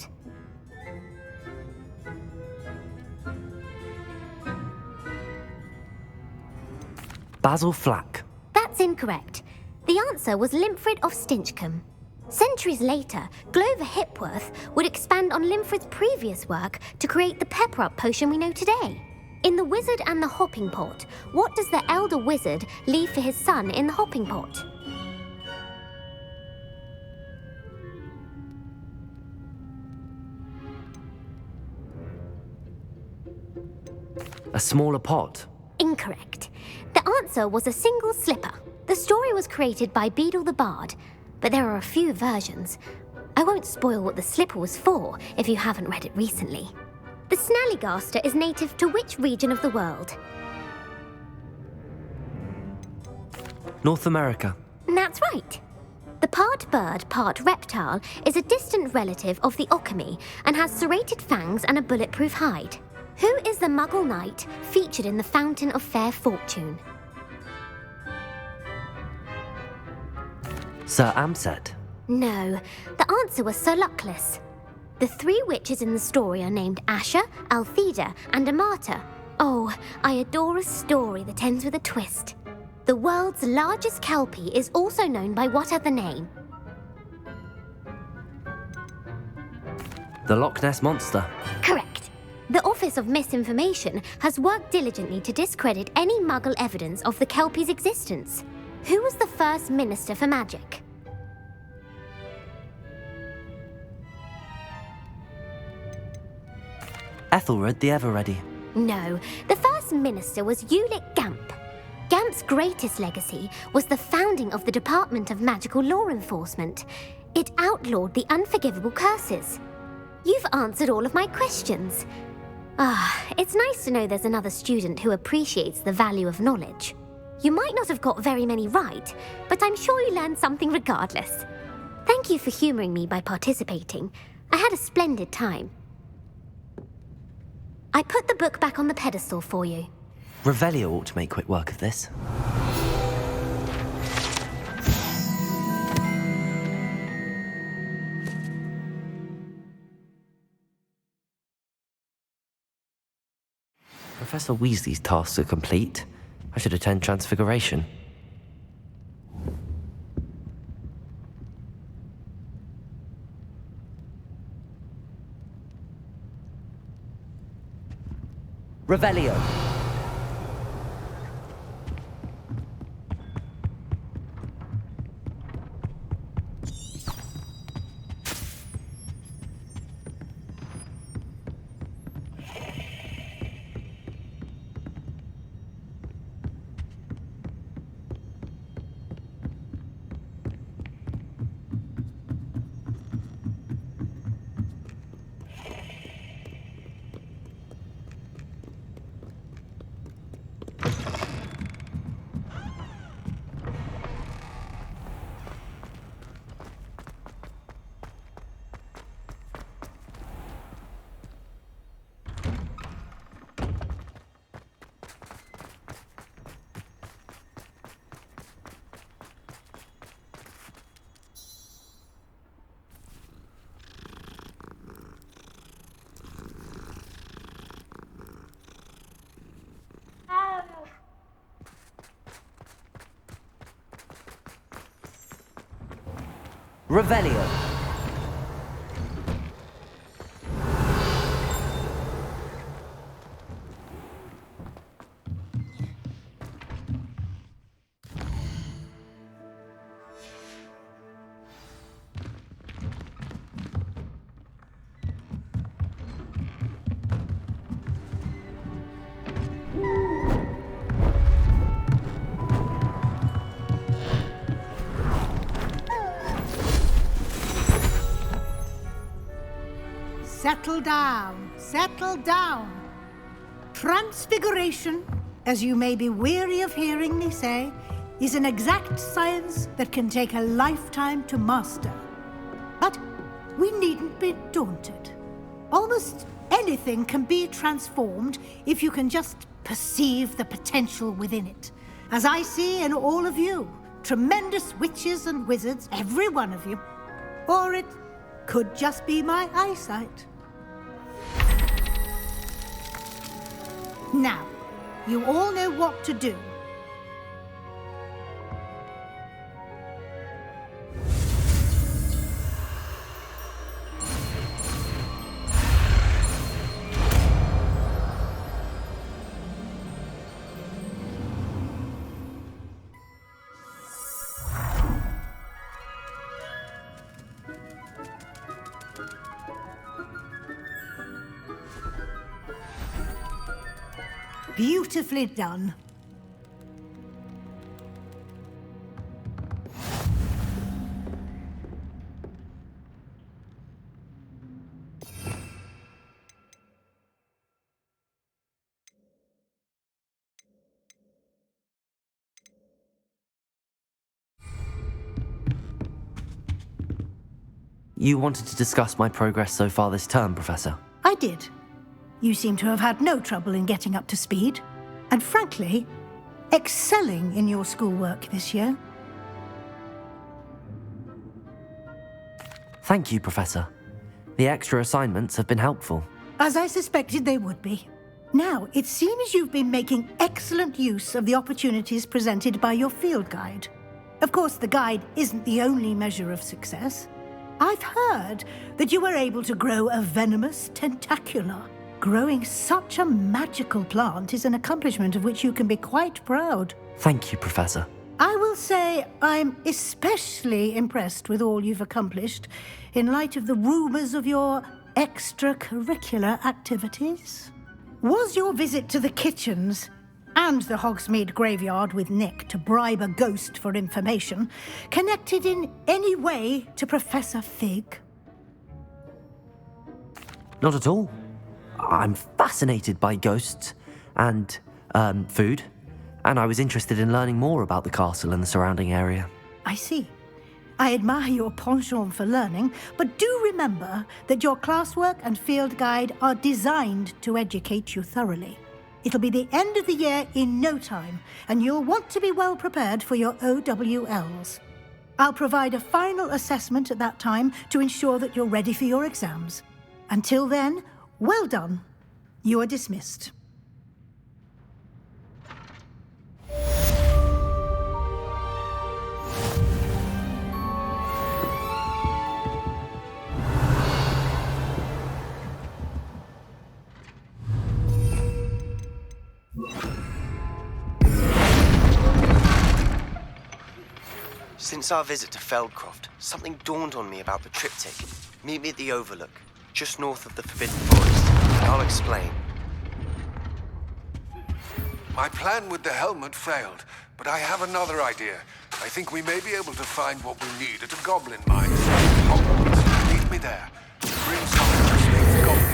Basil Flack.
That's incorrect. The answer was Limfrid of Stinchcombe. Centuries later, Glover Hipworth would expand on Limfrid's previous work to create the pepper-up potion we know today. In The Wizard and the Hopping Pot, what does the elder wizard leave for his son in the hopping pot?
A smaller pot.
Incorrect. The answer was a single slipper. The story was created by Beadle the Bard, but there are a few versions. I won't spoil what the slipper was for if you haven't read it recently. The snallygaster is native to which region of the world?
North America.
That's right. The part bird, part reptile is a distant relative of the Occamy and has serrated fangs and a bulletproof hide. Who is the Muggle knight featured in the Fountain of Fair Fortune?
Sir Amset?
No, the answer was Sir Luckless. The 3 witches in the story are named Asher, Altheda, and Amata. Oh, I adore a story that ends with a twist. The world's largest kelpie is also known by what other name?
The Loch Ness Monster.
Correct. The Office of Misinformation has worked diligently to discredit any Muggle evidence of the kelpie's existence. Who was the first Minister for Magic?
Ethelred the Ever-Ready.
No, the first minister was Ulick Gamp. Gamp's greatest legacy was the founding of the Department of Magical Law Enforcement. It outlawed the unforgivable curses. You've answered all of my questions. It's nice to know there's another student who appreciates the value of knowledge. You might not have got very many right, but I'm sure you learned something regardless. Thank you for humouring me by participating. I had a splendid time. I put the book back on the pedestal for you.
Revelio ought to make quick work of this. Professor Weasley's tasks are complete. I should attend Transfiguration.
Revelio. Revelio.
Settle down, settle down. Transfiguration, as you may be weary of hearing me say, is an exact science that can take a lifetime to master. But we needn't be daunted. Almost anything can be transformed if you can just perceive the potential within it. As I see in all of you, tremendous witches and wizards, every one of you. Or it could just be my eyesight. Now, you all know what to do. Beautifully done.
You wanted to discuss my progress so far this term, Professor?
I did. You seem to have had no trouble in getting up to speed, and frankly, excelling in your schoolwork this year.
Thank you, Professor. The extra assignments have been helpful.
As I suspected they would be. Now, it seems you've been making excellent use of the opportunities presented by your field guide. Of course, the guide isn't the only measure of success. I've heard that you were able to grow a venomous tentacula. Growing such a magical plant is an accomplishment of which you can be quite proud.
Thank you, Professor.
I will say I'm especially impressed with all you've accomplished in light of the rumors of your extracurricular activities. Was your visit to the kitchens and the Hogsmeade graveyard with Nick to bribe a ghost for information connected in any way to Professor Fig?
Not at all. I'm fascinated by ghosts and food, and I was interested in learning more about the castle and the surrounding area.
I see. I admire your penchant for learning, but do remember that your classwork and field guide are designed to educate you thoroughly. It'll be the end of the year in no time, and you'll want to be well prepared for your OWLs. I'll provide a final assessment at that time to ensure that you're ready for your exams. Until then, well done. You are dismissed.
Since our visit to Feldcroft, something dawned on me about the triptych. Meet me at the Overlook, just north of the Forbidden Forest, and I'll explain.
My plan with the helmet failed, but I have another idea. I think we may be able to find what we need at a goblin mine. Hogwarts. Meet me there. Bring someone to speak goblin.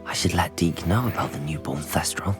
I should let Deke know about the newborn Thestral.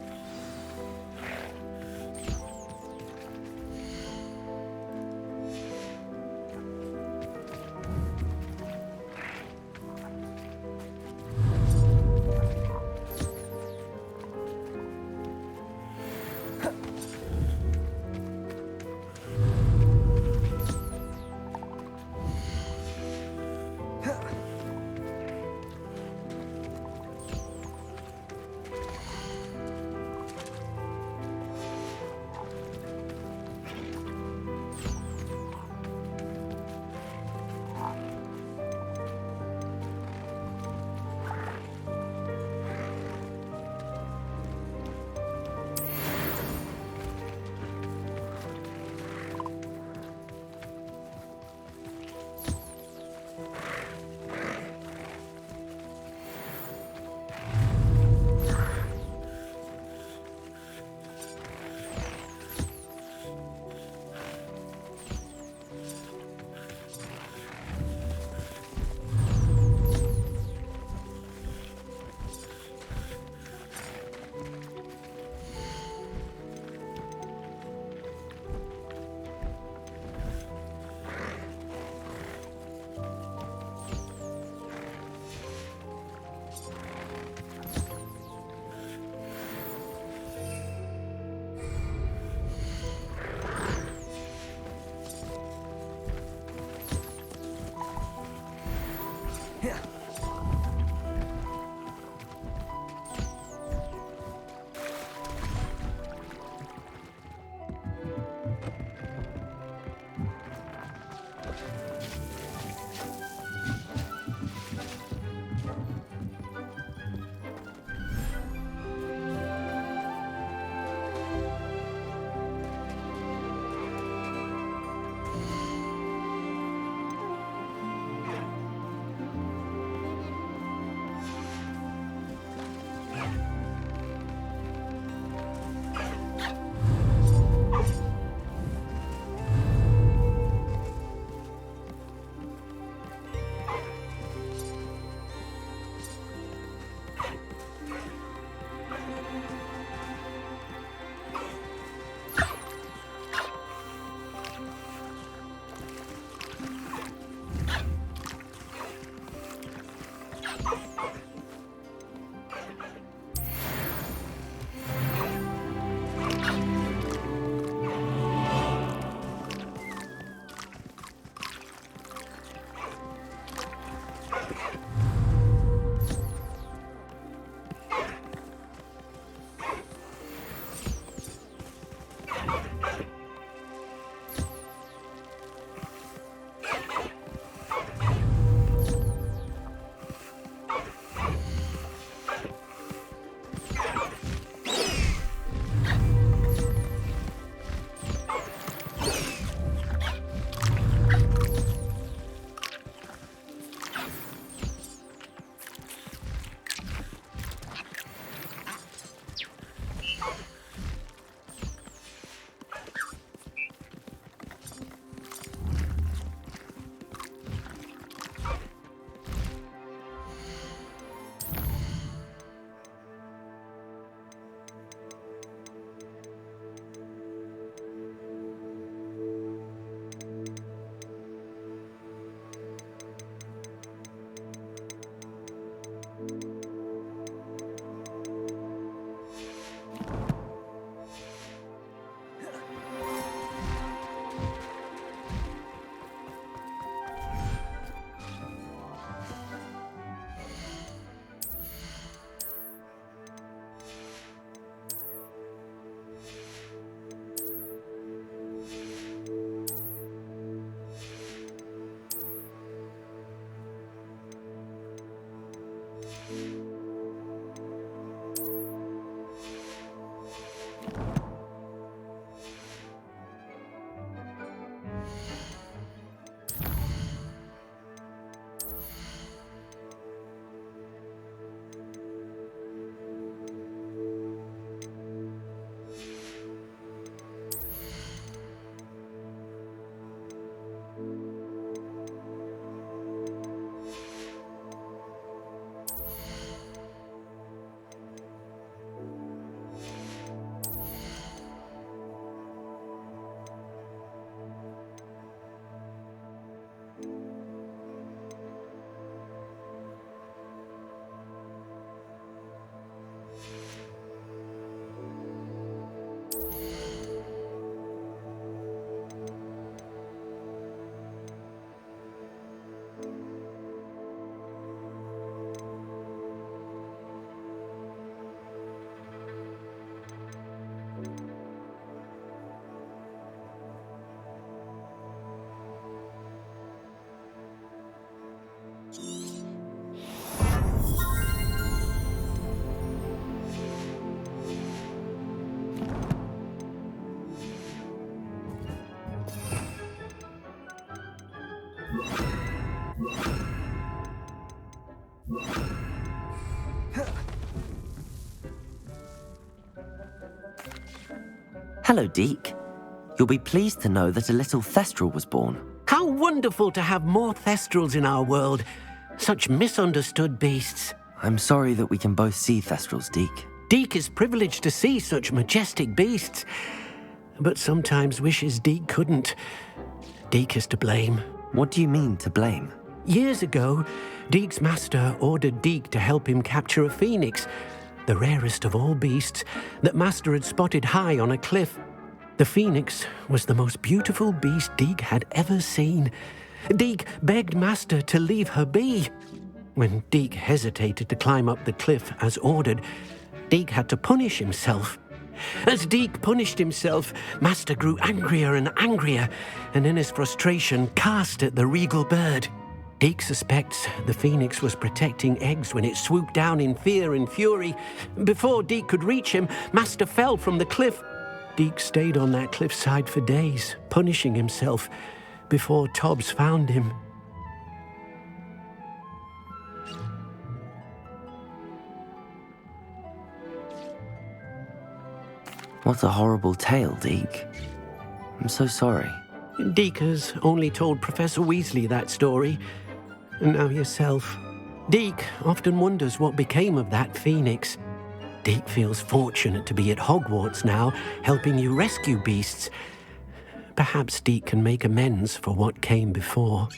Hello, Deke. You'll be pleased to know that a little Thestral was born.
How wonderful to have more Thestrals in our world. Such misunderstood beasts.
I'm sorry that we can both see Thestrals, Deke.
Deke is privileged to see such majestic beasts, but sometimes wishes Deke couldn't. Deke is to blame.
What do you mean, to blame?
Years ago, Deke's master ordered Deke to help him capture a phoenix, the rarest of all beasts, that master had spotted high on a cliff. The phoenix was the most beautiful beast Deke had ever seen. Deke begged master to leave her be. When Deke hesitated to climb up the cliff as ordered, Deke had to punish himself. As Deke punished himself, master grew angrier and angrier, and in his frustration cast at the regal bird. Deke suspects the phoenix was protecting eggs when it swooped down in fear and fury. Before Deke could reach him, master fell from the cliff. Deke stayed on that cliffside for days, punishing himself, before Tobbs found him.
What a horrible tale, Deke. I'm so sorry.
Deke has only told Professor Weasley that story, and now yourself. Deke often wonders what became of that phoenix. Deke feels fortunate to be at Hogwarts now, helping you rescue beasts. Perhaps Deke can make amends for what came before.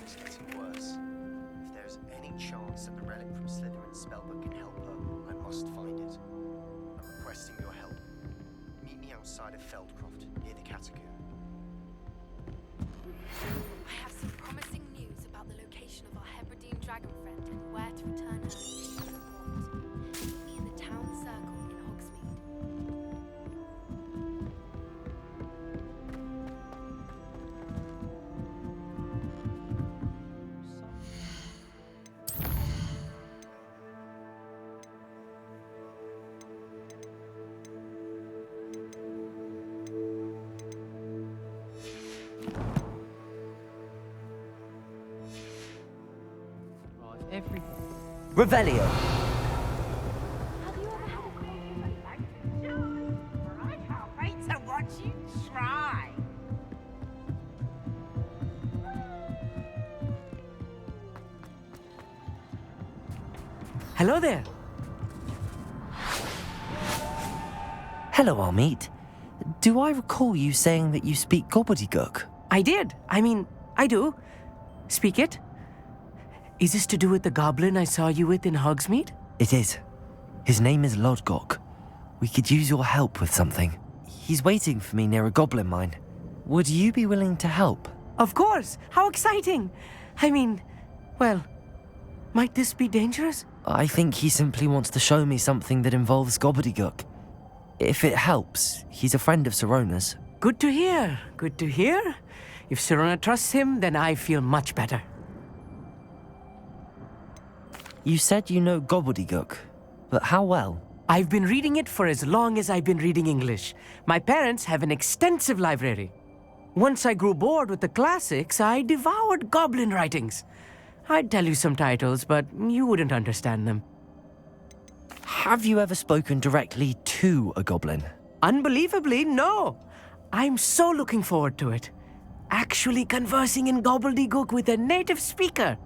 It's getting worse. If there's any chance that the relic from Slytherin's spellbook can help her, I must find it. I'm requesting your help. Meet me outside of Feldcroft, near the catacomb.
I have some promising news about the location of our Hebridean dragon friend and where to return her if she can report. Meet me in the town circle in Hogsmeade.
Revelio.
Hello there.
Hello, Armeet. Do I recall you saying that you speak gobbledygook?
I did. I do. Speak it. Is this to do with the goblin I saw you with in Hogsmeade?
It is. His name is Lodgok. We could use your help with something. He's waiting for me near a goblin mine. Would you be willing to help?
Of course. How exciting. Well, might this be dangerous?
I think he simply wants to show me something that involves gobbledygook. If it helps, he's a friend of Sirona's.
Good to hear. Good to hear. If Sirona trusts him, then I feel much better.
You said you know gobbledygook, but how well?
I've been reading it for as long as I've been reading English. My parents have an extensive library. Once I grew bored with the classics, I devoured goblin writings. I'd tell you some titles, but you wouldn't understand them.
Have you ever spoken directly to a goblin?
Unbelievably, no. I'm so looking forward to it. Actually conversing in gobbledygook with a native speaker.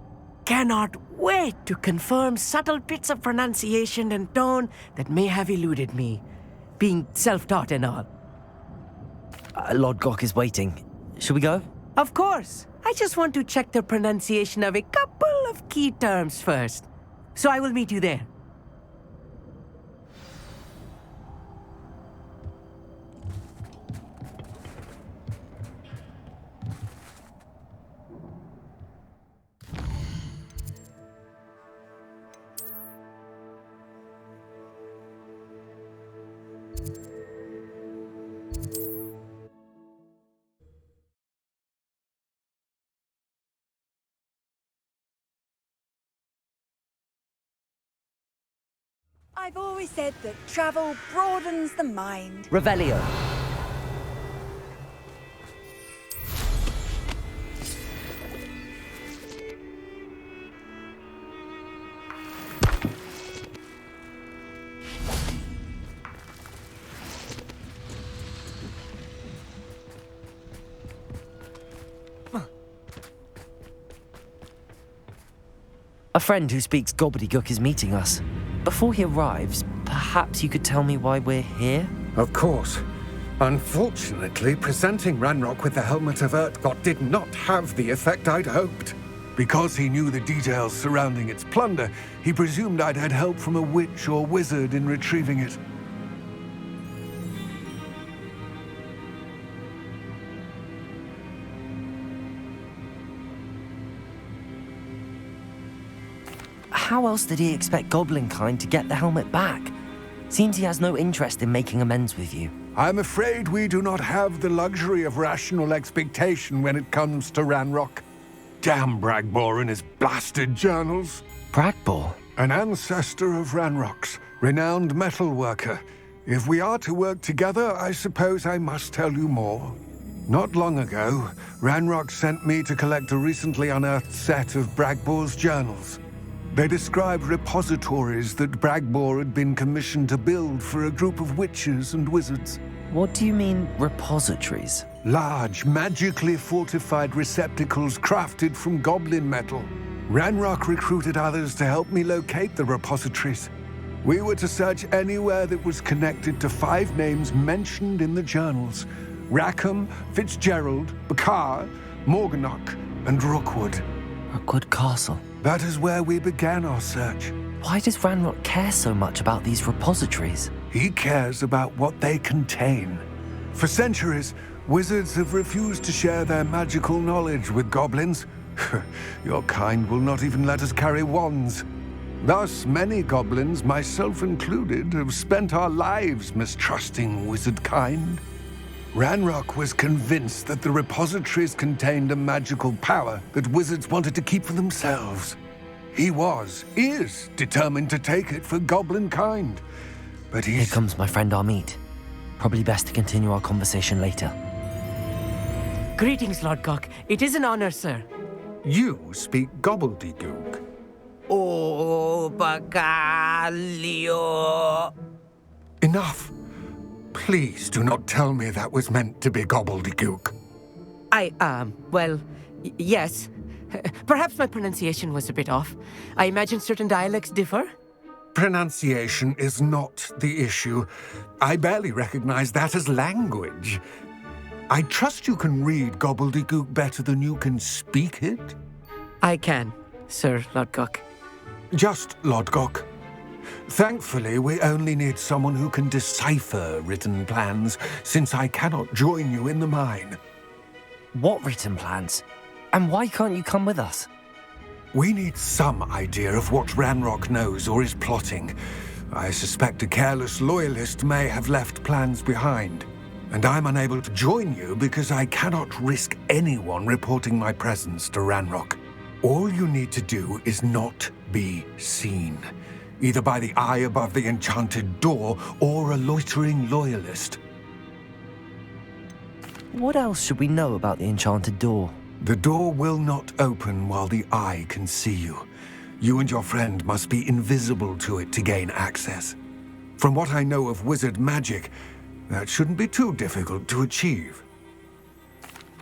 Cannot wait to confirm subtle bits of pronunciation and tone that may have eluded me, being self-taught and all.
Lord Gok is waiting. Shall we go?
Of course. I just want to check the pronunciation of a couple of key terms first. So I will meet you there.
I've always said that travel broadens the mind.
Revelio.
A friend who speaks gobbledygook is meeting us. Before he arrives, perhaps you could tell me why we're here?
Of course. Unfortunately, presenting Ranrock with the Helmet of Urtkot did not have the effect I'd hoped. Because he knew the details surrounding its plunder, he presumed I'd had help from a witch or wizard in retrieving it.
How else did he expect Goblinkind to get the helmet back? Seems he has no interest in making amends with you.
I'm afraid we do not have the luxury of rational expectation when it comes to Ranrock. Damn Bragbor and his blasted journals.
Bragbor?
An ancestor of Ranrock's, renowned metal worker. If we are to work together, I suppose I must tell you more. Not long ago, Ranrock sent me to collect a recently unearthed set of Bragbor's journals. They described repositories that Bragbor had been commissioned to build for a group of witches and wizards.
What do you mean, repositories?
Large, magically fortified receptacles crafted from goblin metal. Ranrock recruited others to help me locate the repositories. We were to search anywhere that was connected to 5 names mentioned in the journals: Rackham, Fitzgerald, Bakar, Morganach, and Rookwood.
Rookwood Castle.
That is where we began our search.
Why does Ranrock care so much about these repositories?
He cares about what they contain. For centuries, wizards have refused to share their magical knowledge with goblins. Your kind will not even let us carry wands. Thus, many goblins, myself included, have spent our lives mistrusting wizard kind. Ranrock was convinced that the repositories contained a magical power that wizards wanted to keep for themselves. He is determined to take it for goblin kind. But
Here comes my friend Amit. Probably best to continue our conversation later.
Greetings, Lord Gok. It is an honor, sir.
You speak gobbledygook.
Oh, Bagalio.
Enough. Please do not tell me that was meant to be gobbledygook.
Yes. Perhaps my pronunciation was a bit off. I imagine certain dialects differ.
Pronunciation is not the issue. I barely recognize that as language. I trust you can read gobbledygook better than you can speak it?
I can, Sir Lord Gok.
Just Lord Gok. Thankfully, we only need someone who can decipher written plans, since I cannot join you in the mine.
What written plans? And why can't you come with us?
We need some idea of what Ranrock knows or is plotting. I suspect a careless loyalist may have left plans behind. And I'm unable to join you because I cannot risk anyone reporting my presence to Ranrock. All you need to do is not be seen, either by the eye above the enchanted door or a loitering loyalist.
What else should we know about the enchanted door?
The door will not open while the eye can see you. You and your friend must be invisible to it to gain access. From what I know of wizard magic, that shouldn't be too difficult to achieve.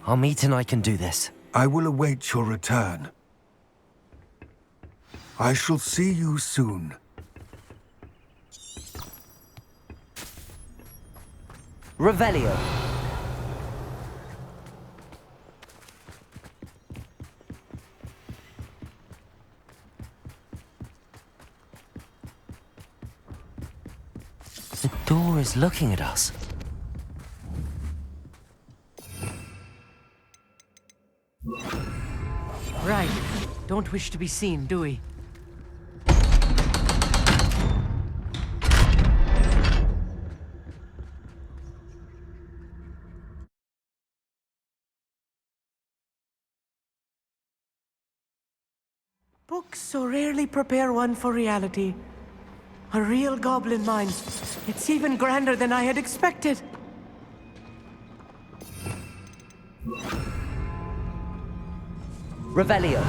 Amit and I can do this.
I will await your return. I shall see you soon.
Revelio.
The door is looking at us.
Right. Don't wish to be seen, do we? Books so rarely prepare one for reality. A real goblin mine. It's even grander than I had expected.
Revelio.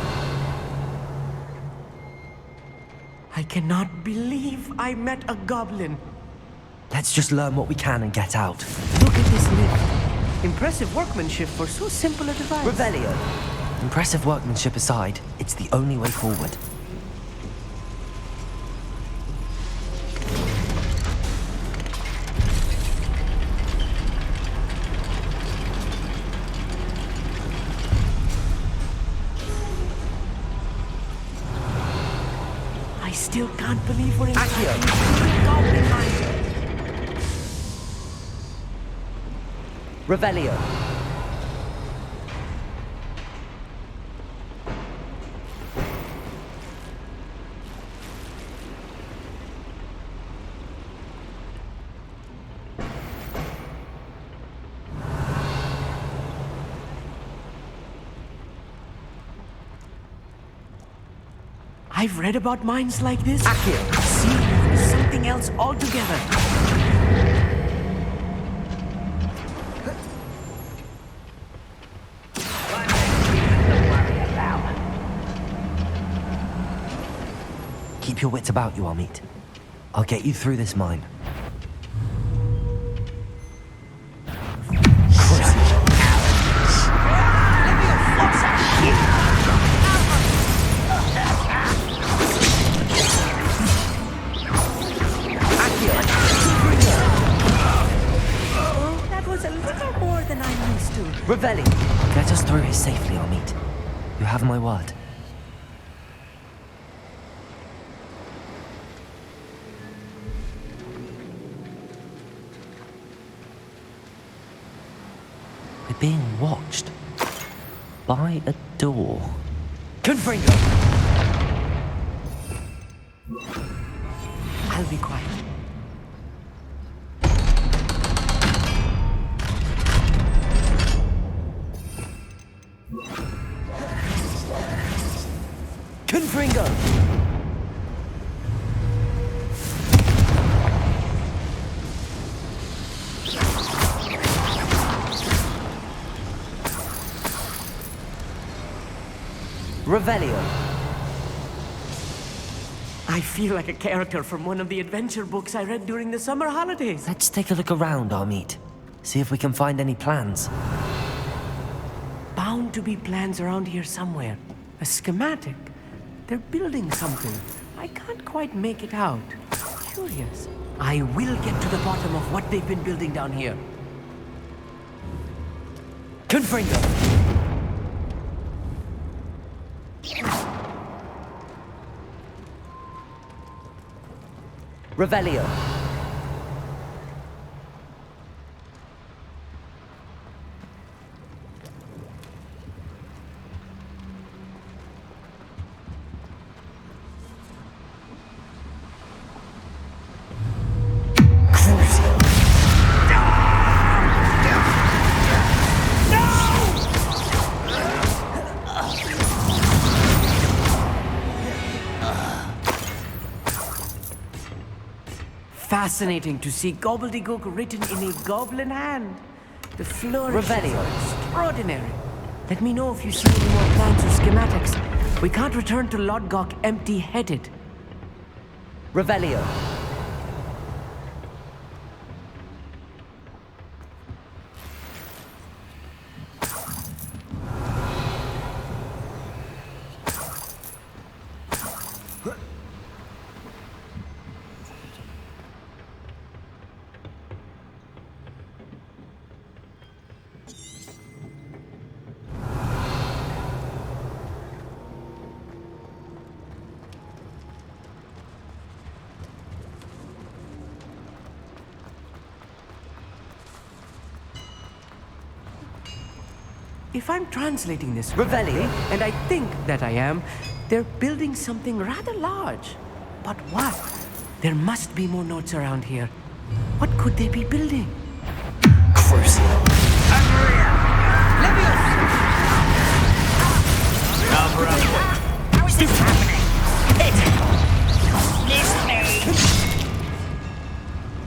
I cannot believe I met a goblin.
Let's just learn what we can and get out.
Look at this lift. Impressive workmanship for so simple a device.
Revelio.
Impressive workmanship aside, it's the only way forward.
I still can't believe we're in
Accio.
goblin mine.
Revelio.
I've read about mines like this.
Accio.
See, it's something else altogether.
Keep your wits about you, Amit. I'll get you through this mine.
That was a little more than I'm used to.
Revelio.
Get us through here safely, Amit. You have my word. We're being watched by a door.
Confringo.
I'll be quiet.
Confringo. Revelio.
I feel like a character from one of the adventure books I read during the summer holidays.
Let's take a look around, Amit. See if we can find any plans.
Bound to be plans around here somewhere. A schematic. They're building something. I can't quite make it out. Curious. I will get to the bottom of what they've been building down here.
Confringo. Revelio.
Fascinating to see gobbledygook written in a goblin hand. The flourish
Revelio.
is extraordinary. Let me know if you see any more plans or schematics. We can't return to Lodgok empty-headed.
Revelio.
If I'm translating this
Revelio.
correctly, and I think that I am, they're building something rather large. But what? There must be more notes around here. What could they be building?
Crucial.
How is this happening? Miss me!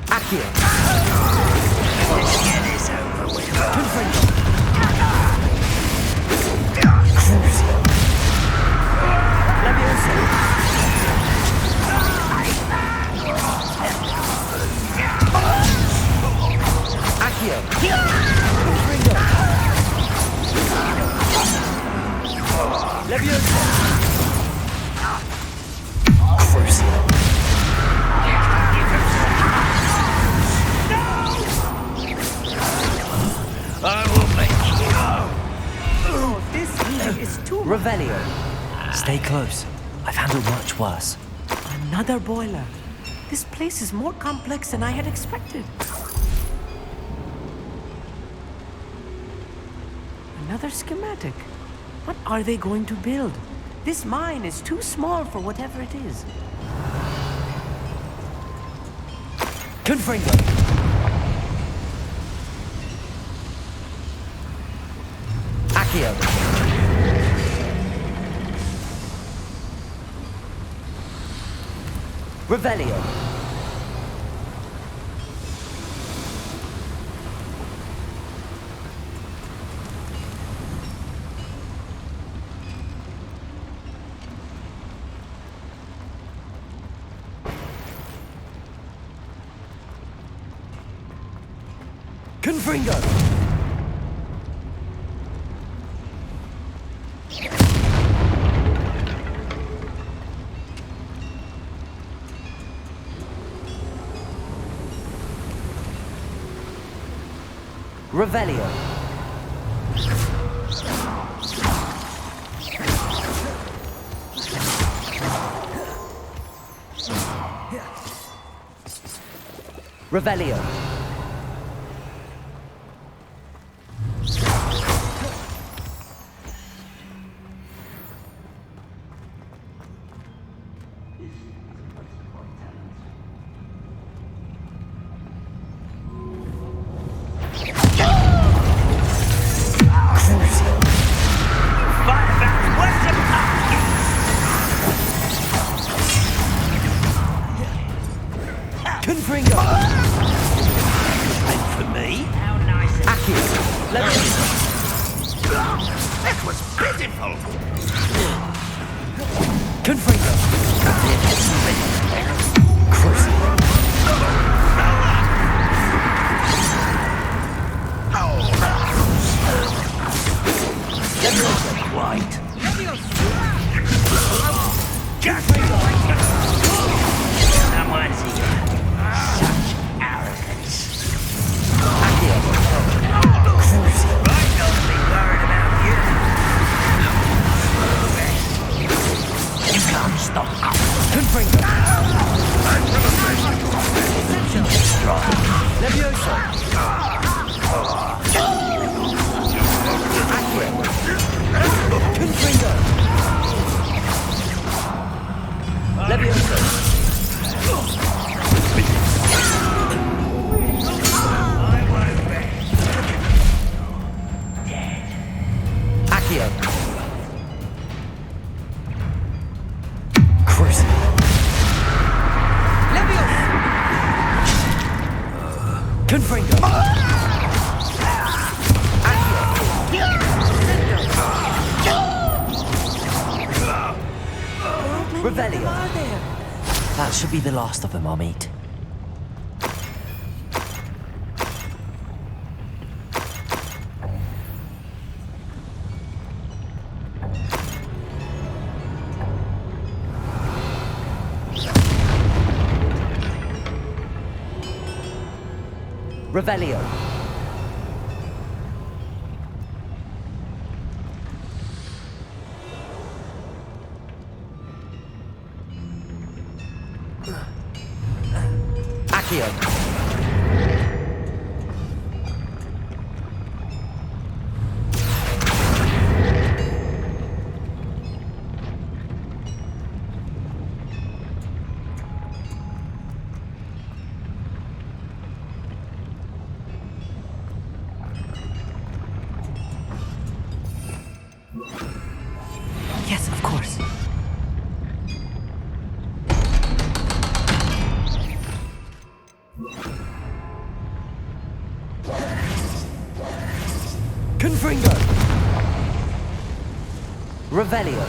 Accio.
Let's get this over with.
Confringo.
I will make you.
Oh, this music is too much.
Revelio. Stay close. I've handled much worse.
Another boiler. This place is more complex than I had expected. Another schematic. What are they going to build? This mine is too small for whatever it is.
Confringo. Accio. Revelio. Confringo. Revelio. Revelio. Confringo.
And for me? How nice.
Accio.
That was pitiful.
Confringo.
Quite. Now what's he got? Such arrogance. I'm gonna be worried about you. You can't stop us.
Confringo.
Strong.
Levioso. Confringo.
Them are there.
That should be the last of them I'll meet.
Revelio. Accio.
Yes, of course.
Confringo. Revelio.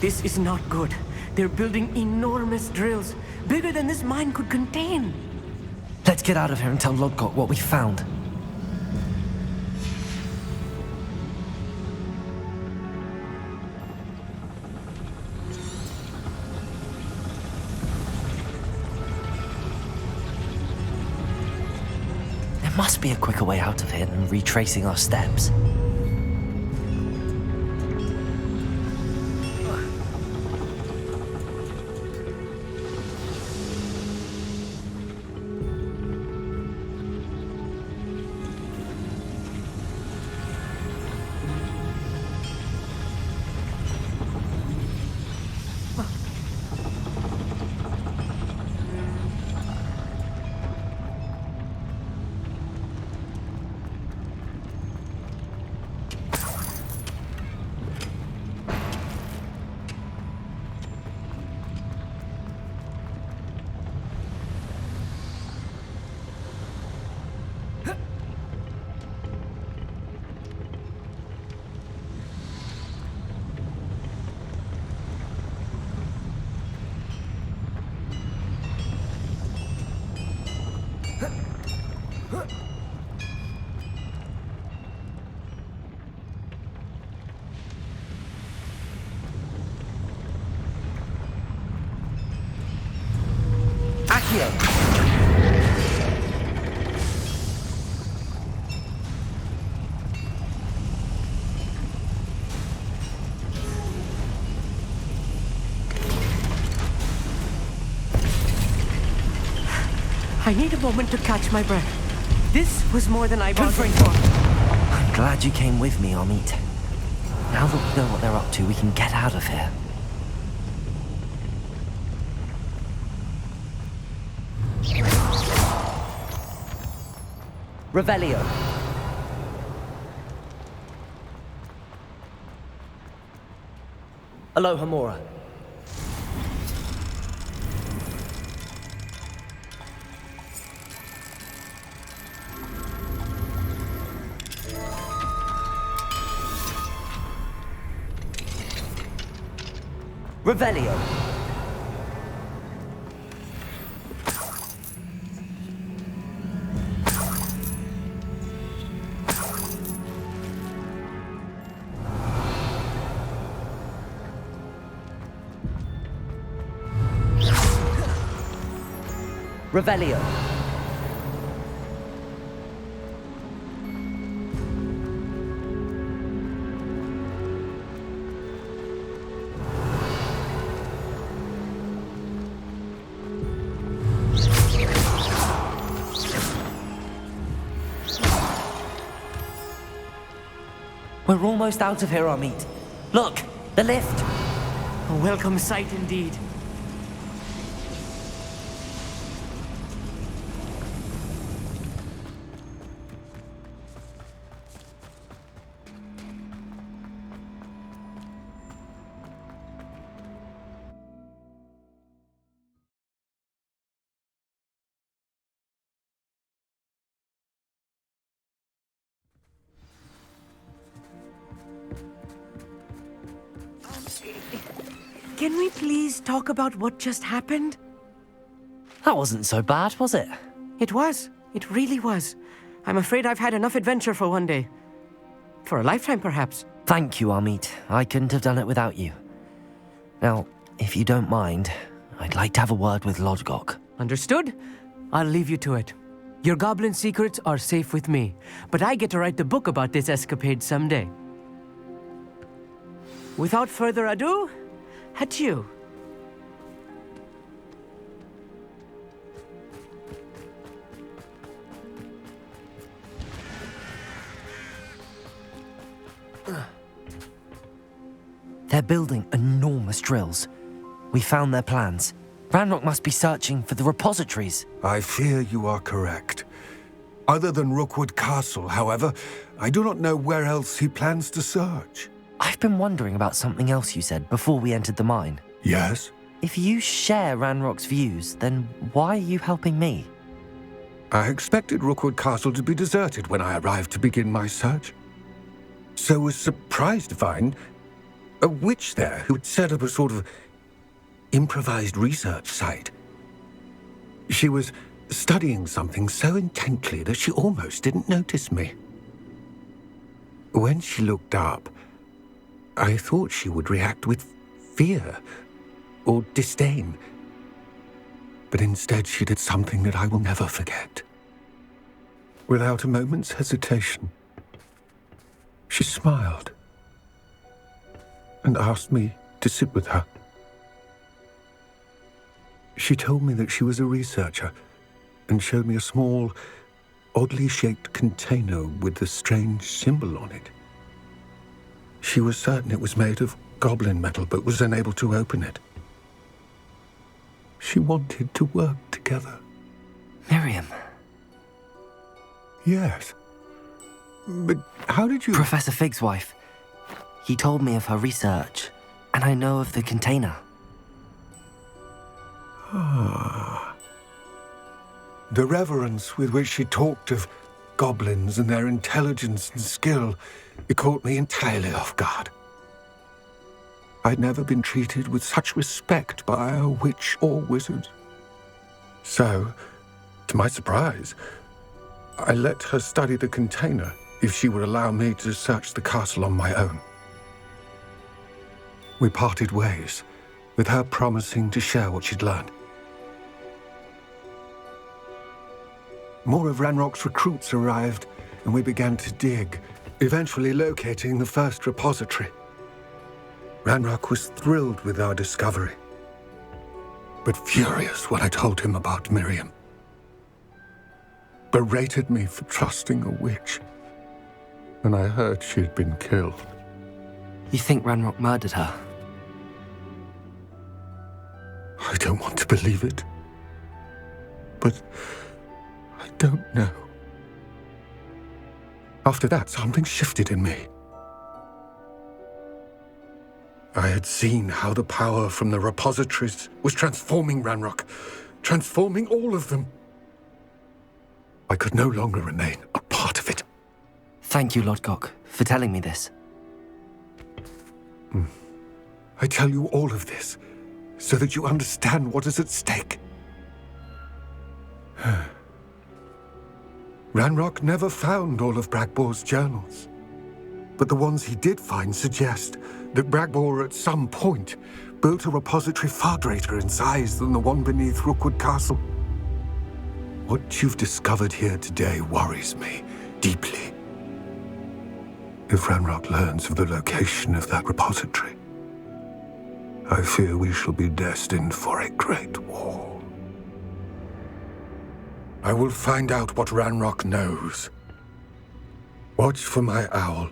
This is not good. They're building enormous drills, bigger than this mine could contain.
Let's get out of here and tell Lodgok what we found. There must be a quicker way out of here than retracing our steps.
I need a moment to catch my breath. This was more than I bargained for.
I'm glad you came with me, Amit. Now that we know what they're up to, we can get out of here.
Revelio. Aloha Mora. Revelio. Revelio.
We're almost out of here, Amit. Look, the lift.
A welcome sight indeed. Can we please talk about what just happened?
That wasn't so bad, was it?
It was. It really was. I'm afraid I've had enough adventure for one day. For a lifetime, perhaps.
Thank you, Amit. I couldn't have done it without you. Now, if you don't mind, I'd like to have a word with Lodgok.
Understood? I'll leave you to it. Your goblin secrets are safe with me, but I get to write the book about this escapade someday. Without further ado, adieu.
They're building enormous drills. We found their plans. Ranrock must be searching for the repositories.
I fear you are correct. Other than Rookwood Castle, however, I do not know where else he plans to search.
I've been wondering about something else you said before we entered the mine.
Yes?
If you share Ranrock's views, then why are you helping me?
I expected Rookwood Castle to be deserted when I arrived to begin my search. So was surprised to find a witch there who had set up a sort of improvised research site. She was studying something so intently that she almost didn't notice me. When she looked up, I thought she would react with fear or disdain. But instead she did something that I will never forget. Without a moment's hesitation, she smiled and asked me to sit with her. She told me that she was a researcher and showed me a small, oddly shaped container with a strange symbol on it. She was certain it was made of goblin metal, but was unable to open it. She wanted to work together.
Miriam.
Yes. But how did you...
Professor Fig's wife. He told me of her research, and I know of the container.
Ah. The reverence with which she talked of goblins and their intelligence and skill, it caught me entirely off guard. I'd never been treated with such respect by a witch or wizard. So, to my surprise, I let her study the container if she would allow me to search the castle on my own. We parted ways, with her promising to share what she'd learned. More of Ranrock's recruits arrived, and we began to dig, eventually locating the first repository. Ranrock was thrilled with our discovery, but furious when I told him about Miriam. Berated me for trusting a witch, and I heard she had been killed.
You think Ranrock murdered her?
I don't want to believe it, but I don't know. After that, something shifted in me. I had seen how the power from the repositories was transforming Ranrock, transforming all of them. I could no longer remain a part of it.
Thank you, Lodgok, for telling me this.
I tell you all of this so that you understand what is at stake. Ranrock never found all of Bragbor's journals, but the ones he did find suggest that Bragbor at some point built a repository far greater in size than the one beneath Rookwood Castle. What you've discovered here today worries me deeply. If Ranrock learns of the location of that repository, I fear we shall be destined for a great war. I will find out what Ranrock knows. Watch for my owl.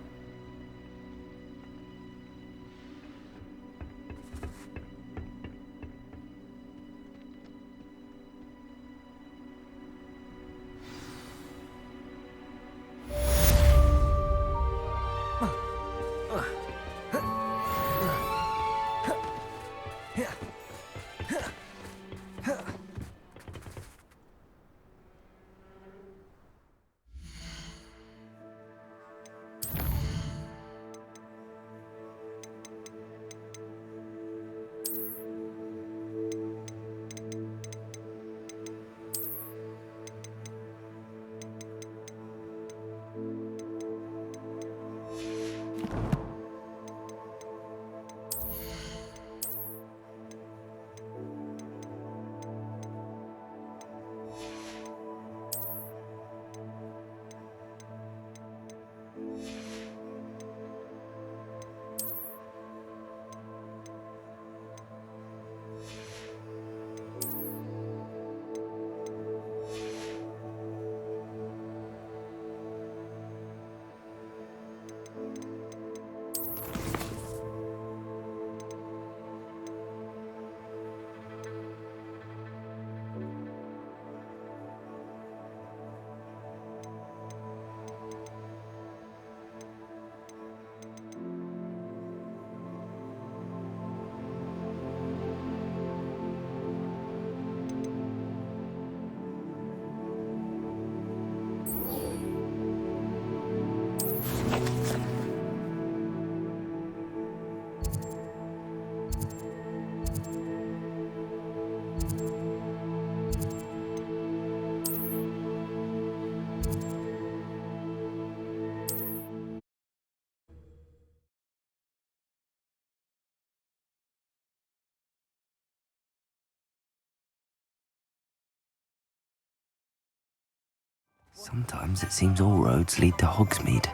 Sometimes it seems all roads lead to Hogsmeade.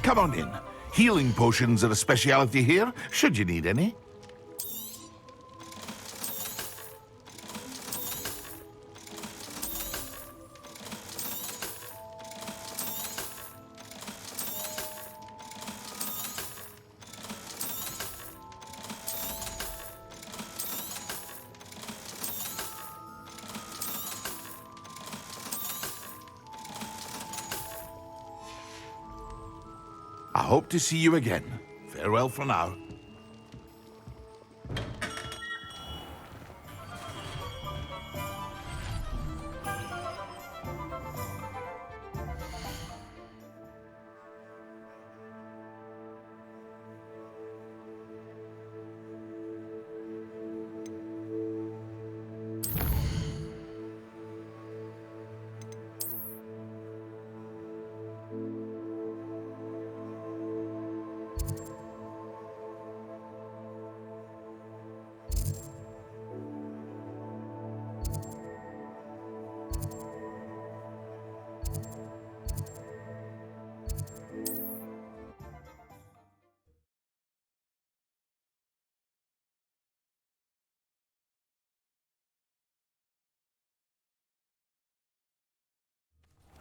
Come on in. Healing potions are a speciality here, should you need any. I hope to see you again. Farewell for now.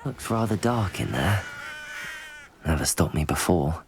Looks rather dark in there. Never stopped me before.